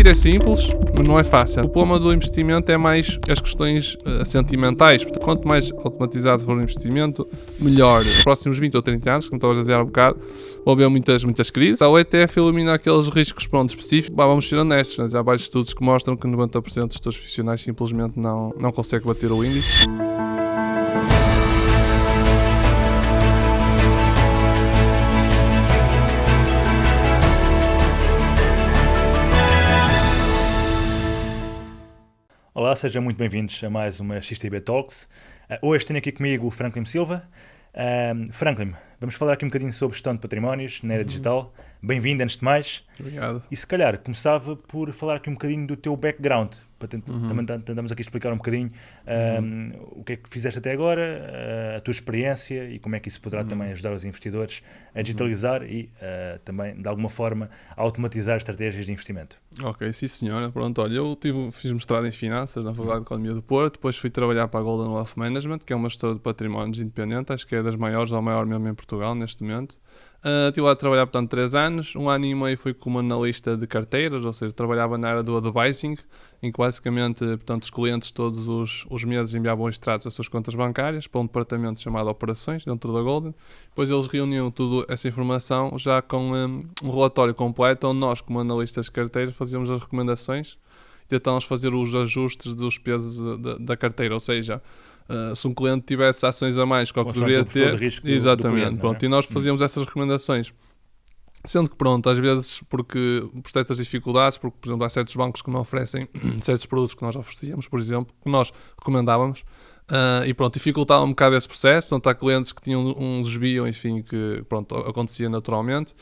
investir é simples, mas não é fácil. O problema do investimento é mais as questões sentimentais. Portanto, quanto mais automatizado for o investimento, melhor. Nos próximos 20 ou 30 anos, como estava a dizer há um bocado, vão haver muitas crises. O ETF elimina aqueles riscos específicos. Vamos ser honestos, né? Já há vários estudos que mostram que 90% dos gestores profissionais simplesmente não conseguem bater o índice. Olá, sejam muito bem-vindos a mais uma XTB Talks. Hoje tenho aqui comigo o Franklin Silva. Franklin, vamos falar aqui um bocadinho sobre gestão de patrimónios na era digital. Bem-vindo, antes de mais. Obrigado. E se calhar começava por falar aqui um bocadinho do teu background, para também tentamos aqui explicar um bocadinho o que é que fizeste até agora, a tua experiência e como é que isso poderá também ajudar os investidores a digitalizar e também, de alguma forma, a automatizar estratégias de investimento. Ok, sim senhora. Pronto, olha, eu fiz mestrado em Finanças na Faculdade de Economia do Porto, depois fui trabalhar para a Golden Wealth Management, que é uma gestora de patrimónios independente, acho que é das maiores, ou a maior mesmo em Portugal neste momento. Estive lá a trabalhar, portanto, 3 anos, 1 ano e meio fui como analista de carteiras, ou seja, trabalhava na área do advising, em que basicamente, portanto, os clientes todos os meses enviavam extratos das suas contas bancárias para um departamento chamado Operações, dentro da Golden. Depois eles reuniam toda essa informação já com um relatório completo, onde nós, como analistas de carteiras, fazíamos as recomendações e tentávamos fazer os ajustes dos pesos da carteira, ou seja, se um cliente tivesse ações a mais que o que deveria ter, de risco exatamente, do cliente, pronto, e nós fazíamos essas recomendações. Sendo que, pronto, às vezes, por certas dificuldades, porque, por exemplo, há certos bancos que não oferecem certos produtos que nós oferecíamos, por exemplo, que nós recomendávamos, e pronto, dificultava um bocado esse processo. Portanto, há clientes que tinham um desvio, enfim, que, pronto, acontecia naturalmente.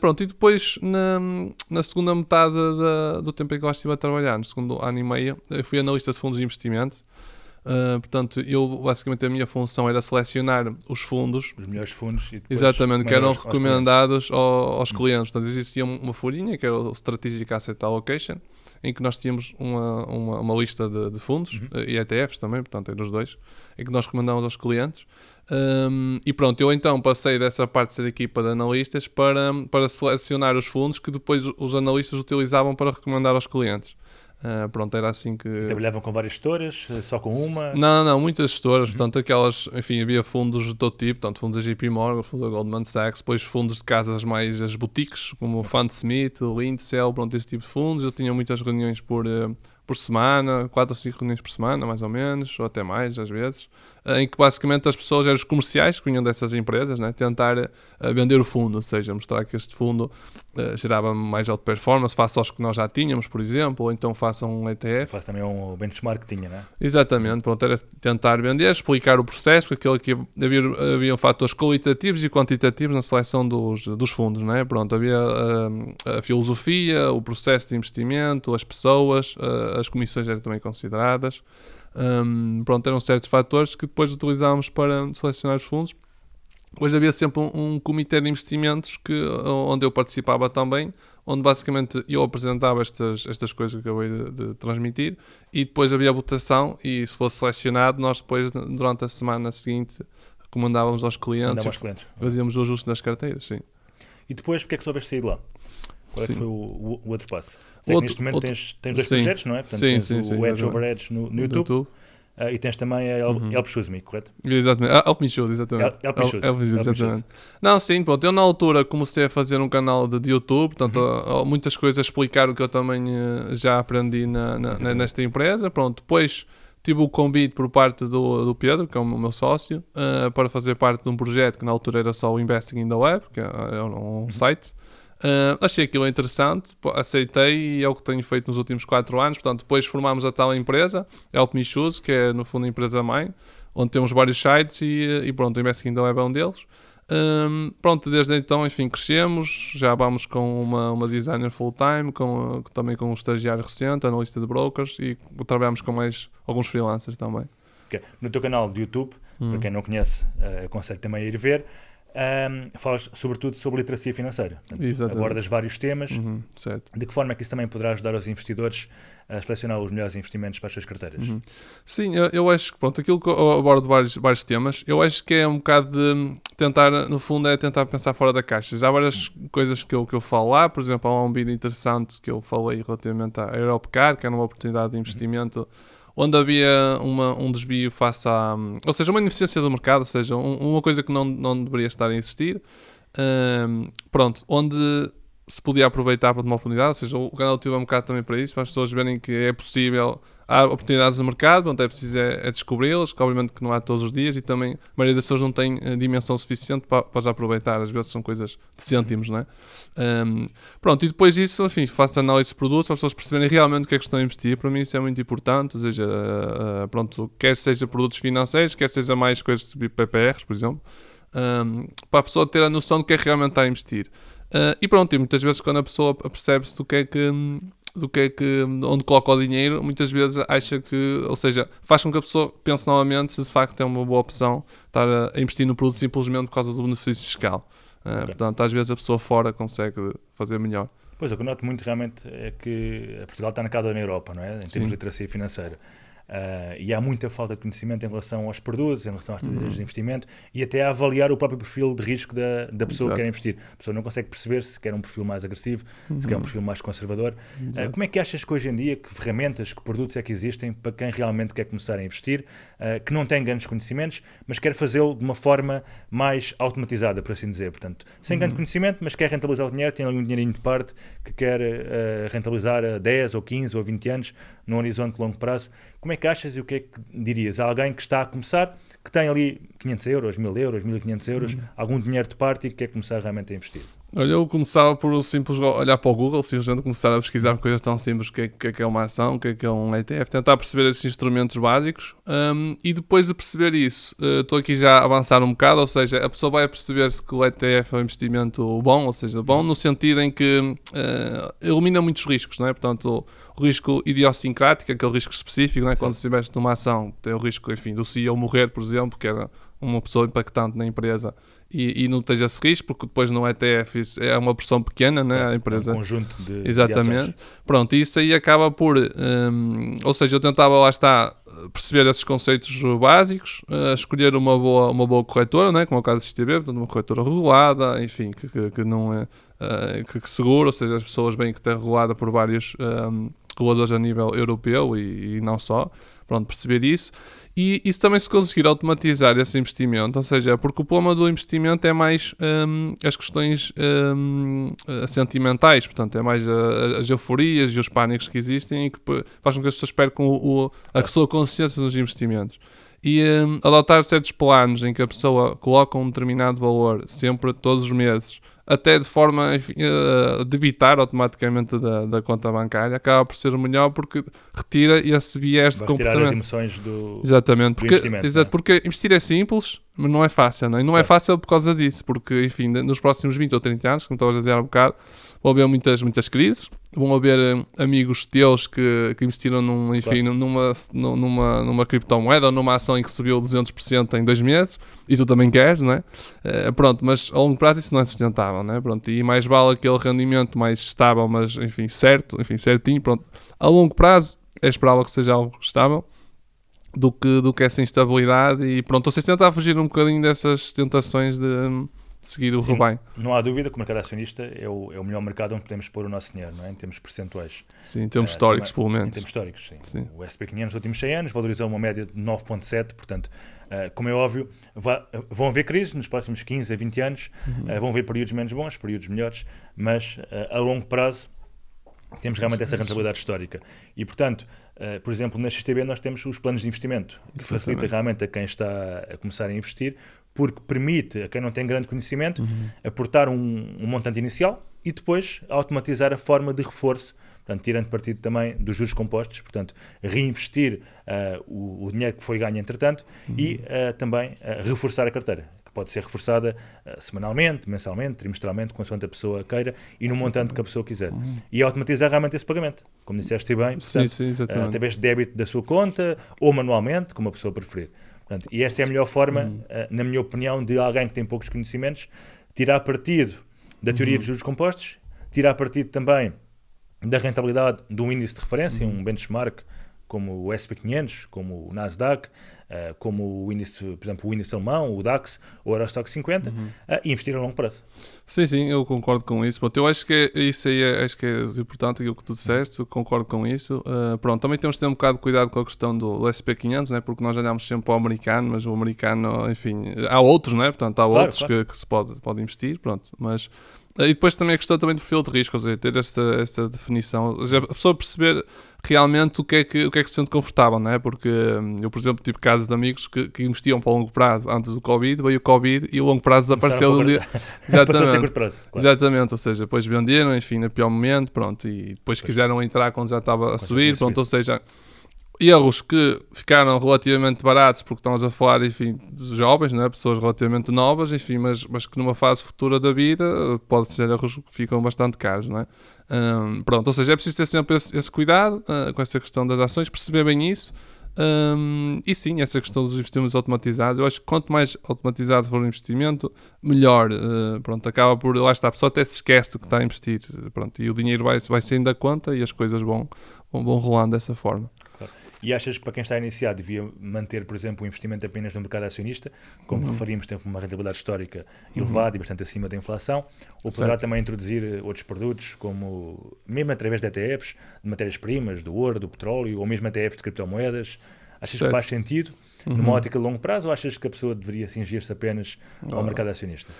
Pronto, e depois, na segunda metade do tempo em que eu estive a trabalhar, no segundo ano e meio, eu fui analista de fundos de investimento. Portanto, basicamente a minha função era selecionar os fundos, os melhores fundos, e depois exatamente, que eram recomendados aos clientes. Portanto, existia uma folhinha que era o Strategic Asset Allocation, em que nós tínhamos uma lista de fundos e ETFs também, portanto, eram os dois, em que nós recomendávamos aos clientes. E pronto, eu então passei dessa parte de ser equipa de analistas para selecionar os fundos que depois os analistas utilizavam para recomendar aos clientes. Pronto, era assim que... E trabalhavam com várias gestoras, só com uma? Não, muitas gestoras, portanto, aquelas, enfim, havia fundos de todo tipo, portanto, fundos da JP Morgan, fundos da Goldman Sachs, depois fundos de casas mais as boutiques, como o Fundsmith, o Lindcell, pronto, esse tipo de fundos. Eu tinha muitas reuniões por semana, 4 ou 5 reuniões por semana, mais ou menos, ou até mais, às vezes, em que basicamente as pessoas eram os comerciais que vinham dessas empresas, né, tentar vender o fundo, ou seja, mostrar que este fundo gerava mais alta performance face aos que nós já tínhamos, por exemplo, ou então façam um ETF. Faz também um benchmark que tinha, não é? Exatamente, pronto, era tentar vender, explicar o processo, porque havia fatores qualitativos e quantitativos na seleção dos fundos, não é? Pronto, havia a filosofia, o processo de investimento, as pessoas, as comissões eram também consideradas. Pronto, eram certos fatores que depois utilizávamos para selecionar os fundos. Depois havia sempre um comitê de investimentos onde eu participava também, onde basicamente eu apresentava estas coisas que acabei de transmitir, e depois havia a votação, e se fosse selecionado, nós depois, durante a semana seguinte, recomendávamos aos clientes, fazíamos o ajuste das carteiras, sim. E depois, porque é que soubeste sair de lá? Qual é que foi o outro passo? Sei que neste momento tens 2 projetos, não é? Portanto, tens o Edge Over Edge no YouTube. E tens também a Help Choose Me, correto? Exatamente, Help Me Choose, exatamente. Help Me Choose, exatamente. Não, sim, pronto, eu na altura comecei a fazer um canal de YouTube, portanto, muitas coisas a explicar o que eu também já aprendi nesta empresa. Pronto, depois tive o convite por parte do Pedro, que é o meu sócio, para fazer parte de um projeto que na altura era só o Investing in the Web, que era um site. Achei aquilo interessante, aceitei, e é o que tenho feito nos últimos 4 anos. Portanto, depois formámos a tal empresa, Help Me Choose, que é no fundo a empresa-mãe, onde temos vários sites e pronto, o Investing in the Web é um deles. Pronto, desde então, enfim, crescemos, já vamos com uma designer full-time, também com um estagiário recente, analista de brokers, e trabalhamos com mais alguns freelancers também. Okay. No teu canal de YouTube, para quem não conhece, aconselho também a ir ver. falas sobretudo sobre literacia financeira. Portanto, Exatamente. abordas vários temas. Certo. De que forma é que isso também poderá ajudar os investidores a selecionar os melhores investimentos para as suas carteiras? Sim, eu acho que, pronto, aquilo que eu abordo vários temas, eu acho que é um bocado de tentar, no fundo, é tentar pensar fora da caixa. Há várias coisas que eu falo lá, por exemplo, há um vídeo interessante que eu falei relativamente à Europcar, que era uma oportunidade de investimento onde havia um desvio face à... Ou seja, uma ineficiência do mercado, ou seja, uma coisa que não deveria estar a existir. Pronto, onde se podia aproveitar para uma oportunidade, ou seja, o canal teve um bocado também para isso, para as pessoas verem que é possível, há oportunidades no mercado, onde é preciso descobri-las, que obviamente que não há todos os dias, e também a maioria das pessoas não tem dimensão suficiente para as aproveitar, às vezes são coisas de cêntimos, não é? Pronto, e depois disso, enfim, faço análise de produtos para as pessoas perceberem realmente o que é que estão a investir. Para mim isso é muito importante, ou seja, pronto, quer seja produtos financeiros, quer seja mais coisas de PPRs, por exemplo, para a pessoa ter a noção do que é que realmente está a investir. E pronto, e muitas vezes quando a pessoa percebe-se onde coloca o dinheiro, muitas vezes acha que, ou seja, faz com que a pessoa pense novamente se de facto é uma boa opção estar a investir no produto simplesmente por causa do benefício fiscal. Portanto, às vezes a pessoa fora consegue fazer melhor. Pois, o que eu noto muito realmente é que Portugal está na cauda na Europa, não é? Em termos de literacia financeira. E há muita falta de conhecimento em relação aos produtos, em relação às estratégias de investimento e até a avaliar o próprio perfil de risco da pessoa que quer investir. A pessoa não consegue perceber se quer um perfil mais agressivo, se quer um perfil mais conservador. Como é que achas que hoje em dia, que ferramentas, que produtos é que existem para quem realmente quer começar a investir, que não tem grandes conhecimentos, mas quer fazê-lo de uma forma mais automatizada, por assim dizer? Portanto, sem grande conhecimento, mas quer rentabilizar o dinheiro, tem algum dinheirinho de parte que quer rentabilizar a 10 ou 15 ou 20 anos, num horizonte de longo prazo. Como é que achas e o que é que dirias a alguém que está a começar, que tem ali 500 euros, 1000 euros, 1500 euros, algum dinheiro de parte e que quer começar realmente a investir? Olha, eu começava por o simples olhar para o Google, simplesmente começar a pesquisar coisas tão simples, o que é uma ação, o que é um ETF, tentar perceber esses instrumentos básicos, e depois de perceber isso, estou aqui já a avançar um bocado, ou seja, a pessoa vai perceber-se que o ETF é um investimento bom, ou seja, bom no sentido em que elimina muitos riscos, não é? Portanto, o risco idiosincrático, aquele risco específico, não é? Quando se investe numa ação, tem o risco, enfim, do CEO morrer, por exemplo, que era uma pessoa impactante na empresa, e não esteja esse risco, porque depois no ETF isso é uma porção pequena, né? A empresa. É um conjunto de Exatamente. De Pronto, isso aí acaba por... ou seja, eu tentava, lá está, perceber esses conceitos básicos, escolher uma boa corretora, né? Como é o caso do XTB, portanto uma corretora regulada, enfim, que não é... que segura, ou seja, as pessoas bem que está regulada por vários reguladores a nível europeu e não só. Pronto, perceber isso. E isso também se conseguir automatizar esse investimento, ou seja, porque o problema do investimento é mais as questões sentimentais, portanto, é mais as euforias e os pânicos que existem e que faz com que as pessoas percam a sua consciência nos investimentos. E adotar certos planos em que a pessoa coloca um determinado valor sempre, todos os meses, até de forma a debitar automaticamente da conta bancária, acaba por ser o melhor porque retira esse viés de comportamento. Retirar as emoções do investimento. Exato, porque investir é simples, mas não é fácil, não é? E não é fácil por causa disso, porque, enfim, nos próximos 20 ou 30 anos, como estavas a dizer há um bocado, vão haver muitas crises, vão haver amigos teus que investiram numa criptomoeda ou numa ação em que subiu 200% em 2 meses, e tu também queres, não é? Pronto, mas a longo prazo isso não é sustentável, não é? Pronto, e mais vale aquele rendimento mais estável, mas, enfim, certinho, pronto. A longo prazo é esperável que seja algo estável, do que essa instabilidade, e pronto, vocês tentar fugir um bocadinho dessas tentações de seguir o rebanho. Não há dúvida que o mercado acionista é o melhor mercado onde podemos pôr o nosso dinheiro, não é? Em termos percentuais. Sim, em termos históricos, também, pelo menos. Em termos históricos, sim. O SP500 nos últimos 100 anos valorizou uma média de 9,7, portanto, como é óbvio, vão haver crises nos próximos 15 a 20 anos, vão haver períodos menos bons, períodos melhores, mas a longo prazo temos realmente essa rentabilidade histórica. E, portanto, por exemplo, na XTB nós temos os planos de investimento, que facilita realmente a quem está a começar a investir, porque permite a quem não tem grande conhecimento aportar um montante inicial e depois automatizar a forma de reforço, portanto, tirando partido também dos juros compostos, portanto, reinvestir o dinheiro que foi ganho entretanto e também reforçar a carteira, que pode ser reforçada semanalmente, mensalmente, trimestralmente, consoante a pessoa queira e no montante que a pessoa quiser. E automatizar realmente esse pagamento, como disseste bem, portanto, sim, através de débito da sua conta ou manualmente, como a pessoa preferir. Portanto, e essa é a melhor forma, na minha opinião, de alguém que tem poucos conhecimentos, tirar partido da teoria dos juros compostos, tirar partido também da rentabilidade de um índice de referência, um benchmark como o SP500, como o Nasdaq, como o índice, por exemplo, o índice alemão, o DAX, o Eurostock 50, e investir a longo prazo. Sim, eu concordo com isso. Pronto, eu acho que isso aí acho que é importante, aquilo que tu disseste, eu concordo com isso. Pronto, também temos de ter um bocado de cuidado com a questão do SP500, né? Porque nós olhamos sempre para o americano, mas o americano, enfim, há outros, né? Portanto, há outros que se pode investir, pronto, mas... E depois também a questão também do perfil de risco, ou seja, ter esta definição, ou seja, a pessoa perceber realmente o que é que se sente confortável, não é? Porque eu, por exemplo, tive casos de amigos que investiam para o longo prazo antes do Covid, veio o Covid e o longo prazo desapareceu do dia. Exatamente. Prazo, claro. Exatamente, ou seja, depois venderam, enfim, no pior momento, pronto, e depois quiseram entrar quando já estava a subir, pronto, ou seja... Erros que ficaram relativamente baratos, porque estamos a falar, enfim, de jovens, né? Pessoas relativamente novas, enfim, mas que numa fase futura da vida pode ser erros que ficam bastante caros, não é? Pronto, ou seja, é preciso ter sempre esse cuidado com essa questão das ações, perceber bem isso. E sim, essa questão dos investimentos automatizados, eu acho que quanto mais automatizado for o investimento, melhor. Pronto, acaba por, lá está, a pessoa até se esquece do que está a investir, pronto, e o dinheiro vai saindo da conta e as coisas vão rolando dessa forma. Claro. E achas que para quem está a iniciar devia manter, por exemplo, o investimento apenas no mercado acionista, como referimos, tem uma rentabilidade histórica elevada e bastante acima da inflação, ou poderá também introduzir outros produtos, como mesmo através de ETFs, de matérias-primas, do ouro, do petróleo, ou mesmo ETFs de criptomoedas? Achas que faz sentido numa ótica de longo prazo, ou achas que a pessoa deveria cingir-se apenas ao mercado acionista?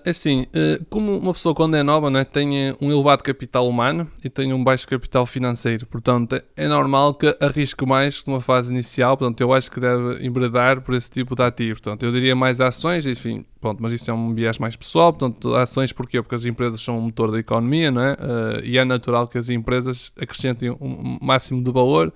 Assim, como uma pessoa quando é nova, né, tem um elevado capital humano e tem um baixo capital financeiro, portanto é normal que arrisque mais numa fase inicial, portanto eu acho que deve enveredar por esse tipo de ativo, portanto eu diria mais ações, enfim, pronto, mas isso é um viés mais pessoal, portanto ações porquê? Porque as empresas são o motor da economia, não é? E é natural que as empresas acrescentem um máximo de valor.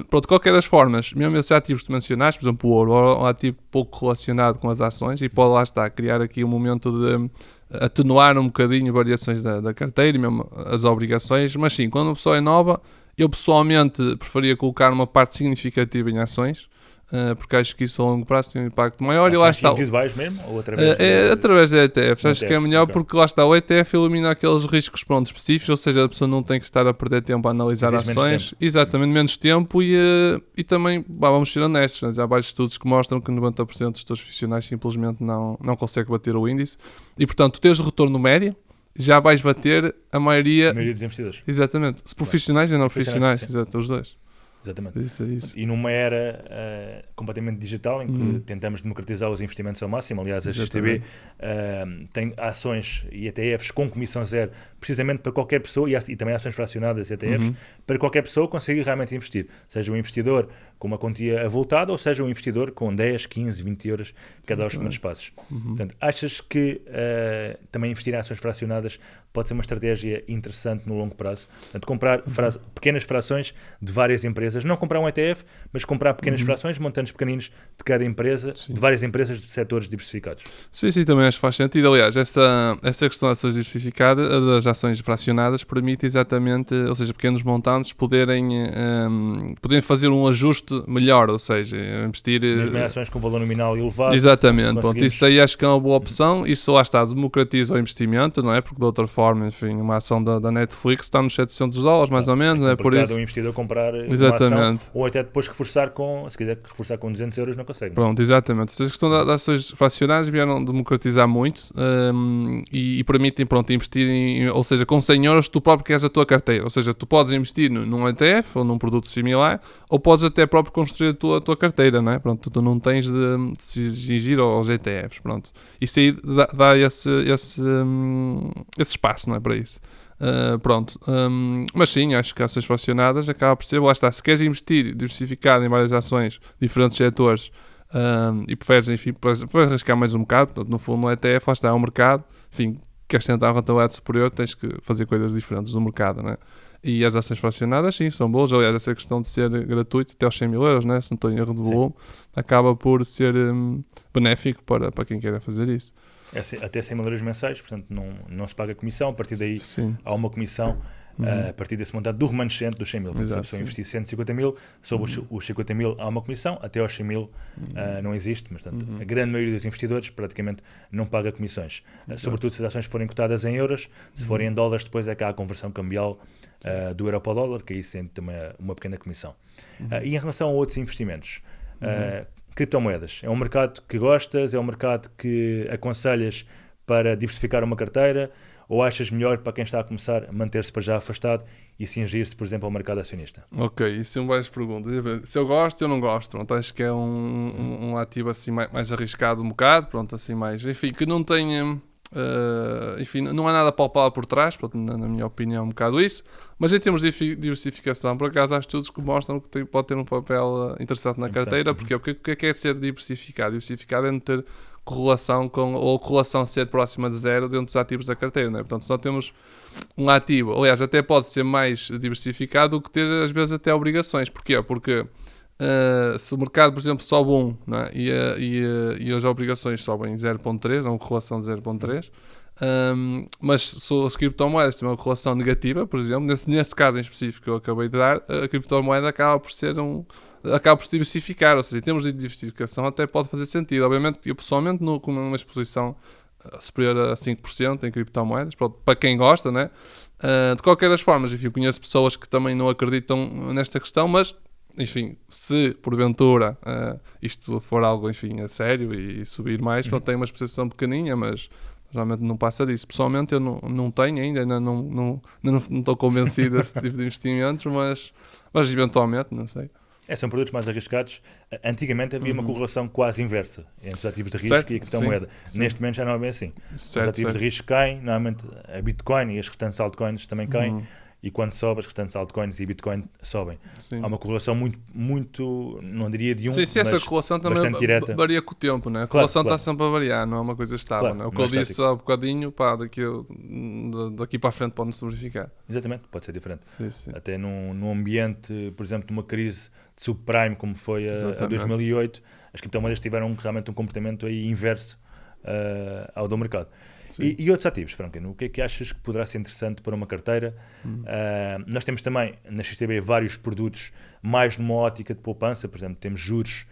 Pronto, de qualquer das formas, mesmo esses ativos que tu mencionaste, por exemplo o ouro, é um ativo pouco relacionado com as ações e pode lá estar, criar aqui um momento de atenuar um bocadinho variações da carteira e mesmo as obrigações, mas sim, quando a pessoa é nova, eu pessoalmente preferia colocar uma parte significativa em ações, porque acho que isso a longo prazo tem um impacto maior. E lá está. Individuais mesmo? Ou através através de ETFs. Acho que é melhor porque lá está. O ETF elimina aqueles riscos específicos, ou seja, a pessoa não tem que estar a perder tempo a analisar ações. Exatamente, menos tempo e também, vamos ser honestos, há vários estudos que mostram que 90% dos gestores profissionais simplesmente não conseguem bater o índice. E portanto, tu tens o retorno médio, já vais bater a maioria dos investidores. Exatamente. Profissionais e não profissionais. Exato, os dois. Exatamente. Isso. E numa era completamente digital em que tentamos democratizar os investimentos ao máximo, aliás a XTB tem ações e ETFs com comissão zero precisamente para qualquer pessoa e também ações fracionadas ETFs para qualquer pessoa conseguir realmente investir, seja um investidor com uma quantia avultada ou seja um investidor com 10, 15, 20 euros cada aos primeiros passos. Portanto, achas que também investir em ações fracionadas pode ser uma estratégia interessante no longo prazo? Portanto, comprar pequenas frações de várias empresas, não comprar um ETF, mas comprar pequenas frações, montantes pequeninos de cada empresa, de várias empresas de setores diversificados. Sim, também acho que faz sentido. Aliás, essa questão das ações diversificadas, das ações fracionadas, permite exatamente, ou seja, pequenos montantes poderem fazer um ajuste melhor, ou seja, investir... Mesmo em ações com valor nominal elevado. Exatamente, pronto, isso aí acho que é uma boa opção. Isso lá está, democratiza o investimento, não é? Porque de outra forma, enfim, uma ação da Netflix está nos $700 mais ou menos, não é? Por isso... um investidor comprar exatamente. Uma ação, ou até depois reforçar se quiser reforçar com 200 euros não consegue. Pronto, exatamente. A questão das ações fracionadas vieram democratizar muito e permitem, pronto, investir ou seja, com 100 euros tu próprio queres a tua carteira, ou seja, tu podes investir num ETF ou num produto similar ou podes até próprio construir a tua carteira, não é? Pronto, tu não tens de se exigir aos ETFs, pronto. Isso aí dá esse espaço, não é, para isso. Mas sim, acho que ações fracionadas acaba por ser, lá está, se queres investir diversificado em várias ações, diferentes setores e preferes, enfim, para arriscar mais um bocado, portanto, no fundo no ETF, lá está, é um mercado, enfim, queres tentar uma rentabilidade superior, tens que fazer coisas diferentes do mercado, não é? E as ações fracionadas, sim, são boas. Aliás, essa questão de ser gratuito até aos 100 mil euros, né? Se não estou em erro de volume, acaba por ser benéfico para quem queira fazer isso. Até 100 mil euros mensais, portanto não se paga comissão, a partir daí há uma comissão a partir desse montante do remanescente dos 100 mil. Portanto, se a pessoa investir 150 mil, sobre os 50 mil há uma comissão, até aos 100 mil não existe, mas portanto, a grande maioria dos investidores praticamente não paga comissões. Sobretudo se as ações forem cotadas em euros, se forem em dólares, depois é que há a conversão cambial do euro para o dólar, que aí sente também uma pequena comissão. E em relação a outros investimentos, criptomoedas, é um mercado que gostas, é um mercado que aconselhas para diversificar uma carteira, ou achas melhor para quem está a começar manter-se para já afastado e cingir-se, por exemplo, ao mercado acionista? Ok, isso são várias perguntas. Se eu gosto, eu não gosto. Pronto, acho que é um ativo assim mais arriscado um bocado, pronto, assim mais, enfim, que não tenha, enfim, não há nada palpável por trás, pronto, na minha opinião é um bocado isso. Mas em termos de diversificação, por acaso há estudos que mostram que pode ter um papel interessante na carteira, porque o que é ser diversificado? Diversificado é não ter correlação ou correlação ser próxima de zero dentro dos ativos da carteira, não é? Portanto, se nós temos um ativo, aliás, até pode ser mais diversificado do que ter, às vezes, até obrigações. Porquê? Porque se o mercado, por exemplo, sobe 1, não é? e as obrigações sobem 0.3, uma correlação de 0.3, mas se as criptomoedas têm uma correlação negativa, por exemplo, nesse caso em específico que eu acabei de dar, a criptomoeda acaba por se diversificar, ou seja, em termos de diversificação até pode fazer sentido. Obviamente, eu pessoalmente, com uma exposição superior a 5% em criptomoedas, para quem gosta, né? De qualquer das formas, enfim, conheço pessoas que também não acreditam nesta questão, mas, enfim, se porventura isto for algo, enfim, a sério e subir mais, tem uma exposição pequeninha, mas realmente não passa disso. Pessoalmente eu não tenho ainda não estou convencido desse tipo de investimentos, mas eventualmente, não sei. São produtos mais arriscados. Antigamente havia uma correlação quase inversa entre os ativos de risco e a criptomoeda. Neste momento já não é bem assim. Os ativos de risco caem, normalmente a Bitcoin e as restantes altcoins também caem, e quando sobe, as restantes altcoins e Bitcoin sobem. Sim. Há uma correlação muito, não diria de sim, essa correlação também varia com o tempo, né? A correlação está sempre a variar, não é uma coisa estável. Né? O que eu disse há um bocadinho, daqui para a frente pode-se verificar. Exatamente, pode ser diferente. Sim. Até num ambiente, por exemplo, de uma crise de subprime como foi a 2008, as criptomoedas tiveram realmente um comportamento aí inverso ao do mercado. E outros ativos, Franklin, o que é que achas que poderá ser interessante para uma carteira? Nós temos também na XTB vários produtos mais numa ótica de poupança, por exemplo, temos juros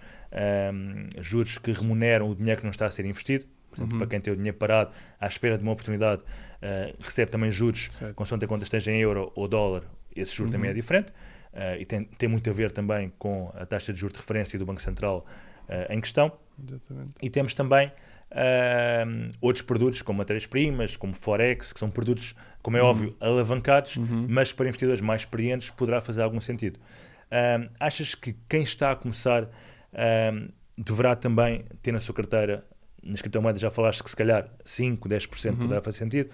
que remuneram o dinheiro que não está a ser investido. Por exemplo, para quem tem o dinheiro parado à espera de uma oportunidade, recebe também juros, consoante a conta esteja em euro ou dólar, esse juro também é diferente. E tem muito a ver também com a taxa de juros de referência do Banco Central em questão. Exatamente. E temos também outros produtos como matérias-primas, como Forex, que são produtos, como é óbvio, alavancados, mas para investidores mais experientes poderá fazer algum sentido. Achas que quem está a começar deverá também ter na sua carteira, nas criptomoedas já falaste que se calhar 5, 10% poderá fazer sentido,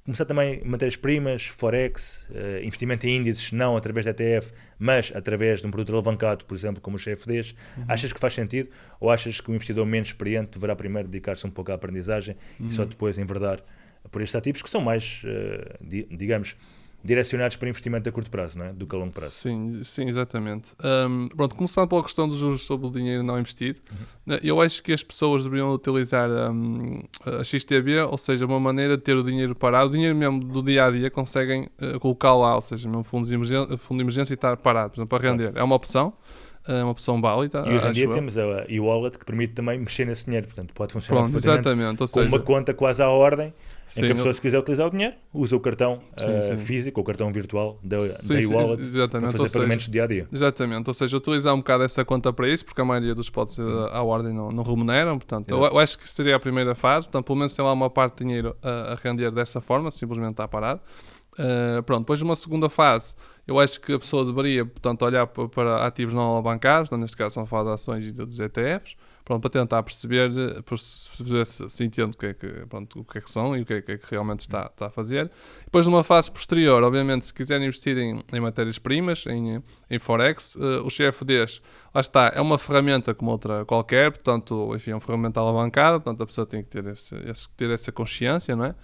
começar também matérias-primas, Forex, investimento em índices, não através da ETF, mas através de um produto alavancado, por exemplo, como os CFDs. Achas que faz sentido? Ou achas que o investidor menos experiente deverá primeiro dedicar-se um pouco à aprendizagem e só depois enverdar por estes ativos que são mais, digamos, direcionados para investimento a curto prazo, não é? Do que a longo prazo? Sim, exatamente. Pronto, começando pela questão dos juros sobre o dinheiro não investido, eu acho que as pessoas deveriam utilizar a XTB, ou seja, uma maneira de ter o dinheiro parado, o dinheiro mesmo do dia a dia, conseguem colocá-lo lá, ou seja, mesmo fundo de emergência e estar parado, por exemplo, para render. É uma opção válida. E hoje em dia temos a e-wallet que permite também mexer nesse dinheiro, portanto pode funcionar exatamente, ou seja, com uma conta quase à ordem, em que a pessoa, se quiser utilizar o dinheiro, usa o cartão físico ou o cartão virtual da e-wallet para fazer pagamentos do dia a dia. Exatamente, ou seja, utilizar um bocado essa conta para isso, porque a maioria dos podes à ordem não remuneram, portanto, eu acho que seria a primeira fase, portanto, pelo menos tem lá uma parte de dinheiro a render dessa forma, simplesmente está parado. Depois de uma segunda fase, eu acho que a pessoa deveria, portanto, olhar para ativos não alavancados, neste caso são falar de ações e dos ETFs, para tentar perceber se entende o que é que são e o que é que realmente está a fazer. Depois, numa fase posterior, obviamente, se quiserem investir em matérias-primas, em Forex, os CFDs, lá está, é uma ferramenta como outra qualquer, portanto, enfim, é uma ferramenta alavancada, portanto, a pessoa tem que ter essa consciência, não é?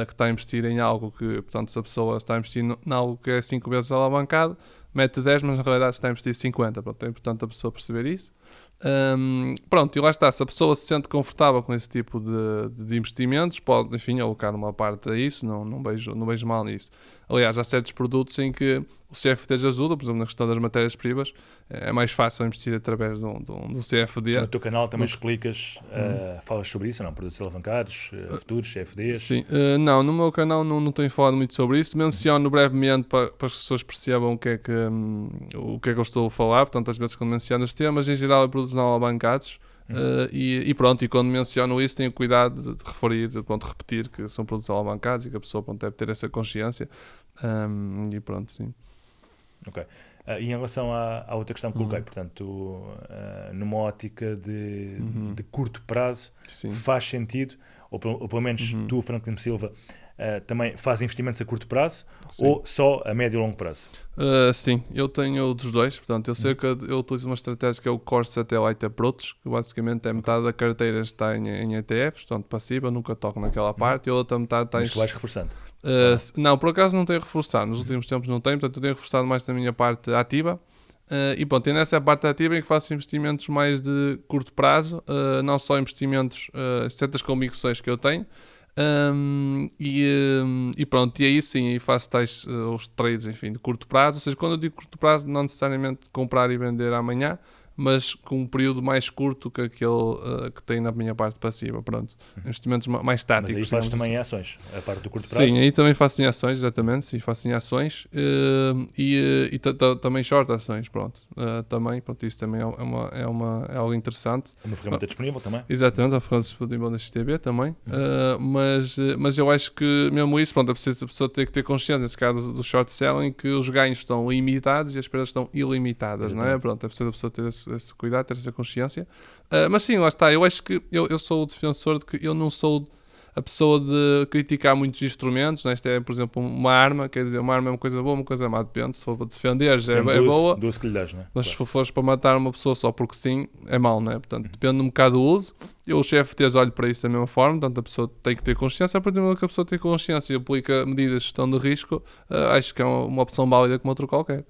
Que está a investir em algo que, portanto, se a pessoa está a investir em algo que é 5 vezes alavancado, mete 10, mas na realidade está a investir 50. Pronto, é importante a pessoa perceber isso. Pronto, e lá está, se a pessoa se sente confortável com esse tipo de investimentos, pode, enfim, alocar uma parte a isso, não vejo mal nisso. Aliás, há certos produtos em que o CFDs ajuda, por exemplo, na questão das matérias-primas, é mais fácil investir através do CFD. No teu canal também explicas, falas sobre isso, não? Produtos alavancados, futuros, CFDs? Sim, não, no meu canal não tenho falado muito sobre isso, menciono brevemente para as pessoas percebam o que é que eu estou a falar, portanto, às vezes quando menciono este tema, mas em geral é produtos não alavancados. E pronto, e quando menciono isso tenho cuidado de referir, de repetir que são produtos alavancados e que a pessoa deve ter essa consciência, e pronto, sim. Ok. E em relação à outra questão que coloquei, portanto, numa ótica de curto prazo, Sim. faz sentido, ou pelo menos tu, Franklin Silva, também faz investimentos a curto prazo, Sim. ou só a médio e longo prazo? Sim, eu tenho dos dois, portanto, eu utilizo uma estratégia que é o Core Satellite Approach, que basicamente é metade da carteira está em ETFs, portanto, passiva, nunca toco naquela parte, e a outra metade está Mas tu vais reforçando? Não, por acaso não tenho reforçado, nos últimos tempos não tenho, portanto, eu tenho reforçado mais na minha parte ativa. E pronto, é nessa parte ativa em que faço investimentos mais de curto prazo, não só investimentos, certas convicções que eu tenho, e pronto, e aí sim, aí faço tais os trades, enfim, de curto prazo. Ou seja, quando eu digo curto prazo, não necessariamente comprar e vender amanhã, mas com um período mais curto que aquele que tem na minha parte passiva, pronto. Investimentos mais táticos. Mas aí fazes também em ações, a parte do curto prazo? Sim, aí também faço em ações, exatamente, sim, faço em ações, e também short ações, pronto. Também, pronto, isso também é algo interessante. É uma ferramenta disponível também? Exatamente, a ferramenta disponível na XTB também, mas eu acho que mesmo isso, pronto, a pessoa tem que ter consciência, nesse caso do short selling, que os ganhos estão limitados e as perdas estão ilimitadas, não é? Pronto, é preciso a pessoa ter esse cuidado, ter essa consciência. Mas sim, lá está, eu acho que eu sou o defensor de que eu não sou a pessoa de criticar muitos instrumentos, né? Isto é, por exemplo, uma arma, quer dizer, uma arma é uma coisa boa, uma coisa má, depende, se for para defender já é boa, duas que lhe dás, né? mas se fores para matar uma pessoa só porque sim, é mau, né? Portanto, depende um bocado do uso. Eu, o CFTs, olho para isso da mesma forma, portanto, a pessoa tem que ter consciência, a partir do momento que a pessoa tem consciência e aplica medidas de gestão de risco, acho que é uma opção válida como outra qualquer.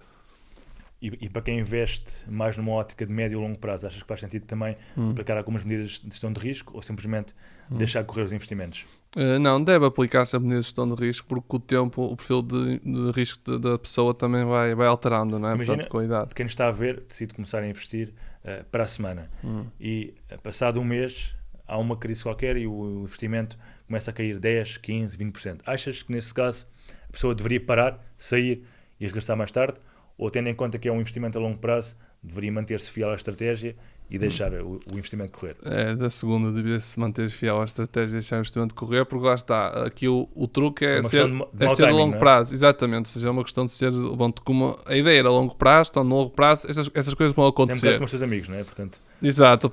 E para quem investe mais numa ótica de médio e longo prazo, achas que faz sentido também aplicar algumas medidas de gestão de risco ou simplesmente deixar correr os investimentos? Não, deve aplicar-se a medidas de gestão de risco, porque com o tempo o perfil de risco da pessoa também vai alterando, não é? Imagina, portanto, com a idade. Quem está a ver decide começar a investir para a semana e passado um mês há uma crise qualquer e o investimento começa a cair 10, 15, 20%. Achas que nesse caso a pessoa deveria parar, sair e regressar mais tarde? Ou tendo em conta que é um investimento a longo prazo, deveria manter-se fiel à estratégia e deixar o investimento correr? Da segunda, deveria-se manter fiel à estratégia e deixar o investimento correr, porque lá está, aqui o truque é ser a longo prazo, exatamente, ou seja, é uma questão de ser, bom, como a ideia era a longo prazo, então no longo prazo essas coisas vão acontecer. Sempre com os teus amigos, não é? Portanto, exato,